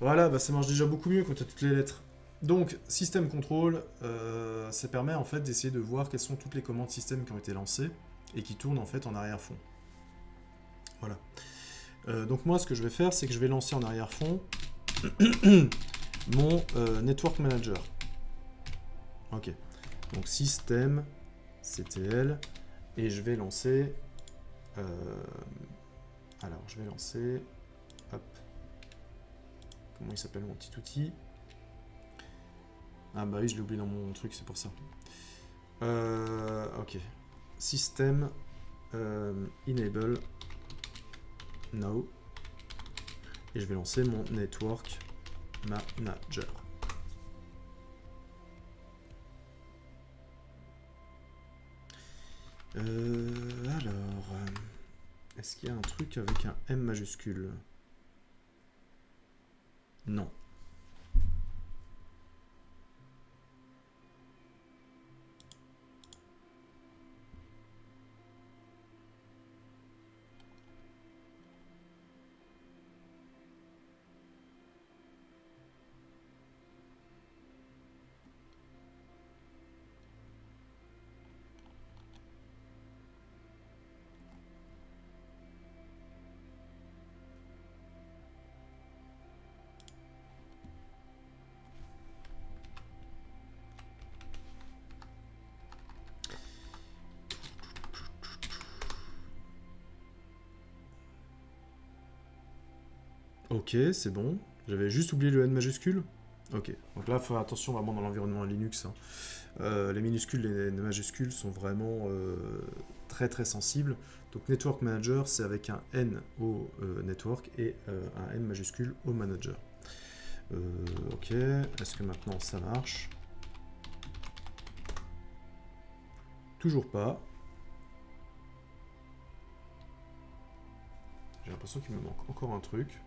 Speaker 1: Voilà, bah ça marche déjà beaucoup mieux quand tu as toutes les lettres. Donc, système contrôle, ça permet en fait d'essayer de voir quelles sont toutes les commandes système qui ont été lancées et qui tournent en fait en arrière-fond. Voilà. Donc moi, ce que je vais faire, c'est que je vais lancer en arrière-fond mon Network Manager. Ok. Donc système, CTL, et je vais lancer... alors, je vais lancer... Hop. Comment il s'appelle mon petit outil? Ah bah oui, je l'ai oublié dans mon truc, c'est pour ça. Ok. Système, enable... Now. Et je vais lancer mon Network Manager. Alors, est-ce qu'il y a un truc avec un M majuscule? Non. Ok, c'est bon. J'avais juste oublié le N majuscule. Ok, donc là, il faut faire attention vraiment dans l'environnement Linux. Les minuscules et les majuscules sont vraiment très très sensibles. Donc Network Manager, c'est avec un N au network et un N majuscule au manager. Ok, est-ce que maintenant ça marche? Toujours pas. J'ai l'impression qu'il me manque encore un truc.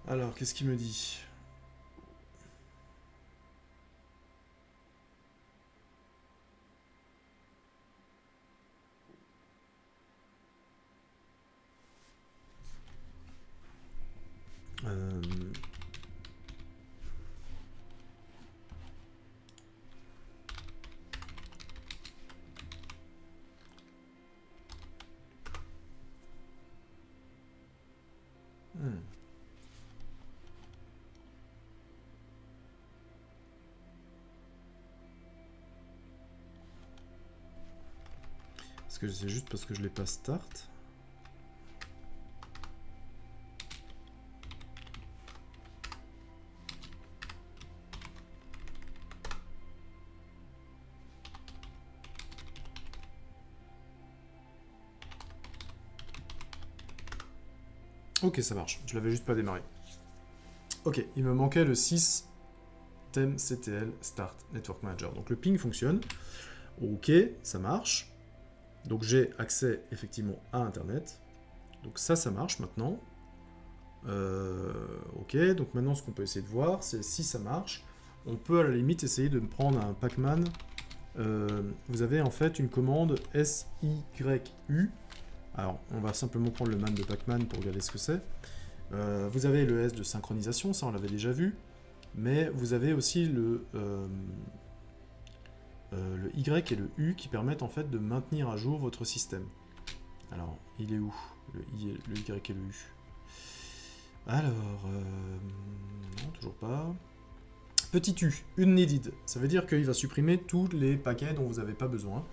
Speaker 1: Alors, qu'est-ce qu'il me dit? Est-ce que c'est juste parce que je l'ai pas start? Ok, ça marche. Je l'avais juste pas démarré. Ok, il me manquait le 6 thème CTL Start Network Manager. Donc le ping fonctionne. Ok, ça marche. Donc j'ai accès effectivement à Internet. Donc ça marche maintenant. Ok, donc maintenant ce qu'on peut essayer de voir, c'est si ça marche, on peut à la limite essayer de me prendre un Pacman vous avez en fait une commande SYU. Alors, on va simplement prendre le man de Pacman pour regarder ce que c'est. Vous avez le S de synchronisation, ça on l'avait déjà vu, mais vous avez aussi le Y et le U qui permettent en fait de maintenir à jour votre système. Alors, il est où le Y et le U? Alors, non, toujours pas. Petit U, unneeded, ça veut dire qu'il va supprimer tous les paquets dont vous n'avez pas besoin.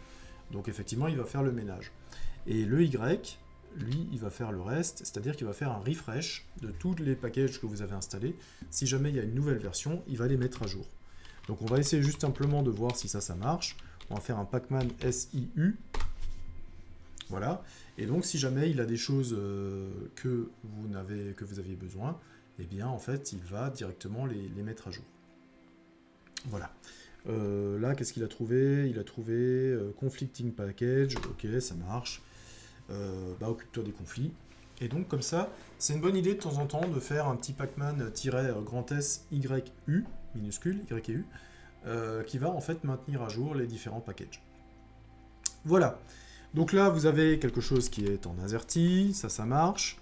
Speaker 1: Donc effectivement, il va faire le ménage. Et le Y, lui, il va faire le reste, c'est-à-dire qu'il va faire un refresh de tous les packages que vous avez installés. Si jamais il y a une nouvelle version, il va les mettre à jour. Donc on va essayer juste simplement de voir si ça marche. On va faire un pacman SIU. Voilà. Et donc si jamais il a des choses que vous aviez besoin, eh bien en fait il va directement les mettre à jour. Voilà. Là, qu'est-ce qu'il a trouvé? Il a trouvé conflicting package. Ok, ça marche. Occupe-toi des conflits. Et donc comme ça, c'est une bonne idée de temps en temps de faire un petit pacman-grand S YU, minuscule, Y et U, qui va en fait maintenir à jour les différents packages. Voilà. Donc là, vous avez quelque chose qui est en AZERTY, ça marche.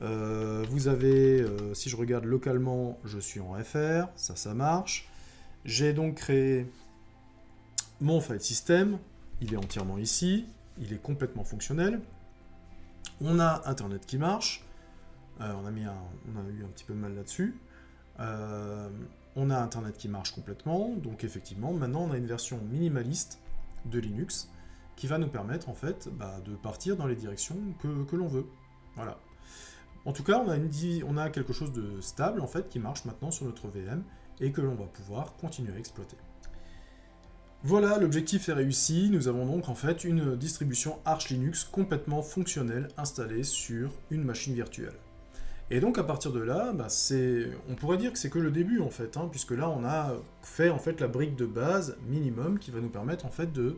Speaker 1: Vous avez, si je regarde localement, je suis en FR, ça marche. J'ai donc créé mon file system, il est entièrement ici, il est complètement fonctionnel. On a Internet qui marche, on a eu un petit peu de mal là-dessus. On a Internet qui marche complètement, donc effectivement, maintenant on a une version minimaliste de Linux qui va nous permettre en fait de partir dans les directions que l'on veut. Voilà. En tout cas, on a quelque chose de stable en fait qui marche maintenant sur notre VM et que l'on va pouvoir continuer à exploiter. Voilà, l'objectif est réussi. Nous avons donc en fait une distribution Arch Linux complètement fonctionnelle installée sur une machine virtuelle. Et donc à partir de là, on pourrait dire que c'est que le début en fait, puisque là on a fait en fait la brique de base minimum qui va nous permettre en fait de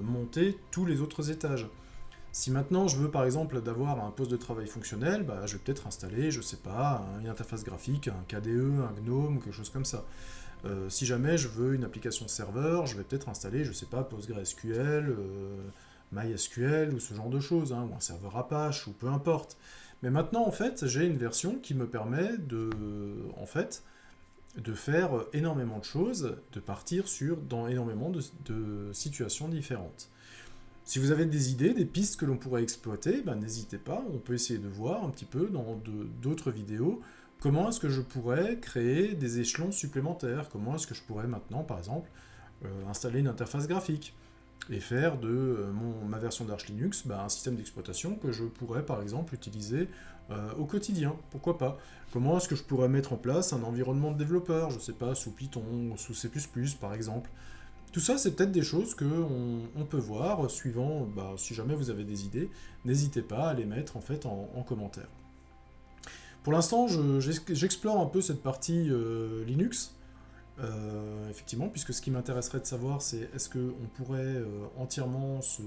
Speaker 1: monter tous les autres étages. Si maintenant je veux par exemple d'avoir un poste de travail fonctionnel, je vais peut-être installer, je sais pas, une interface graphique, un KDE, un GNOME, quelque chose comme ça. Si jamais je veux une application serveur, je vais peut-être installer, je sais pas, PostgreSQL, MySQL ou ce genre de choses, ou un serveur Apache ou peu importe. Mais maintenant en fait j'ai une version qui me permet de faire énormément de choses, de partir dans énormément de situations différentes. Si vous avez des idées, des pistes que l'on pourrait exploiter, n'hésitez pas, on peut essayer de voir un petit peu dans d'autres vidéos comment est-ce que je pourrais créer des échelons supplémentaires, comment est-ce que je pourrais maintenant, par exemple, installer une interface graphique et faire de ma version d'Arch Linux un système d'exploitation que je pourrais, par exemple, utiliser au quotidien, pourquoi pas. Comment est-ce que je pourrais mettre en place un environnement de développeur, je ne sais pas, sous Python, sous C++, par exemple. Tout ça, c'est peut-être des choses qu'on peut voir, suivant, si jamais vous avez des idées, n'hésitez pas à les mettre en fait en commentaire. Pour l'instant, j'explore un peu cette partie Linux, effectivement, puisque ce qui m'intéresserait de savoir, c'est est-ce qu'on pourrait entièrement se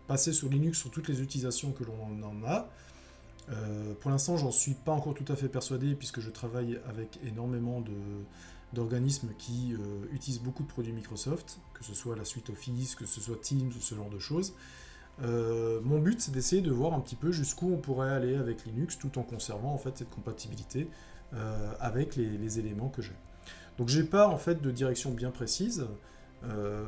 Speaker 1: passer sur Linux sur toutes les utilisations que l'on en a. Pour l'instant, j'en suis pas encore tout à fait persuadé, puisque je travaille avec énormément d'organismes qui utilisent beaucoup de produits Microsoft, que ce soit la suite Office, que ce soit Teams ou ce genre de choses. Mon but, c'est d'essayer de voir un petit peu jusqu'où on pourrait aller avec Linux, tout en conservant en fait cette compatibilité avec les éléments que j'ai. Donc j'ai pas en fait de direction bien précise,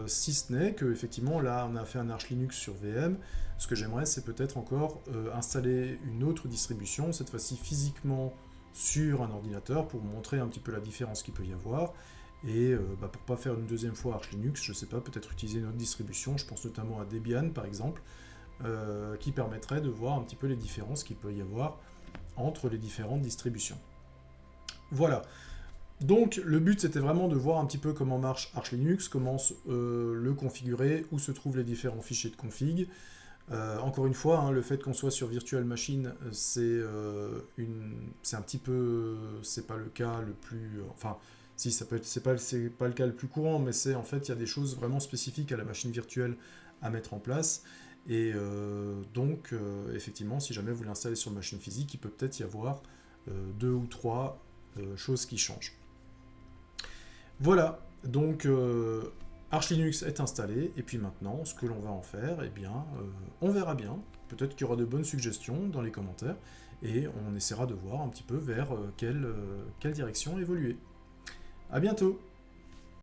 Speaker 1: si ce n'est que effectivement là on a fait un Arch Linux sur VM. Ce que j'aimerais, c'est peut-être encore installer une autre distribution, cette fois-ci physiquement sur un ordinateur, pour vous montrer un petit peu la différence qu'il peut y avoir. Et pour pas faire une deuxième fois Arch Linux, je sais pas, peut-être utiliser une autre distribution, je pense notamment à Debian par exemple, qui permettrait de voir un petit peu les différences qu'il peut y avoir entre les différentes distributions. Voilà. Donc le but c'était vraiment de voir un petit peu comment marche Arch Linux, comment le configurer, où se trouvent les différents fichiers de config. Encore une fois, le fait qu'on soit sur Virtual Machine, c'est un petit peu, c'est pas le cas le plus, si ça peut être, c'est pas le cas le plus courant, mais c'est en fait il y a des choses vraiment spécifiques à la machine virtuelle à mettre en place. Et donc effectivement, si jamais vous l'installez sur machine physique, il peut peut-être y avoir 2 ou 3 choses qui changent. Voilà, donc Arch Linux est installé, et puis maintenant, ce que l'on va en faire, eh bien, on verra bien. Peut-être qu'il y aura de bonnes suggestions dans les commentaires, et on essaiera de voir un petit peu vers quelle direction évoluer. À bientôt!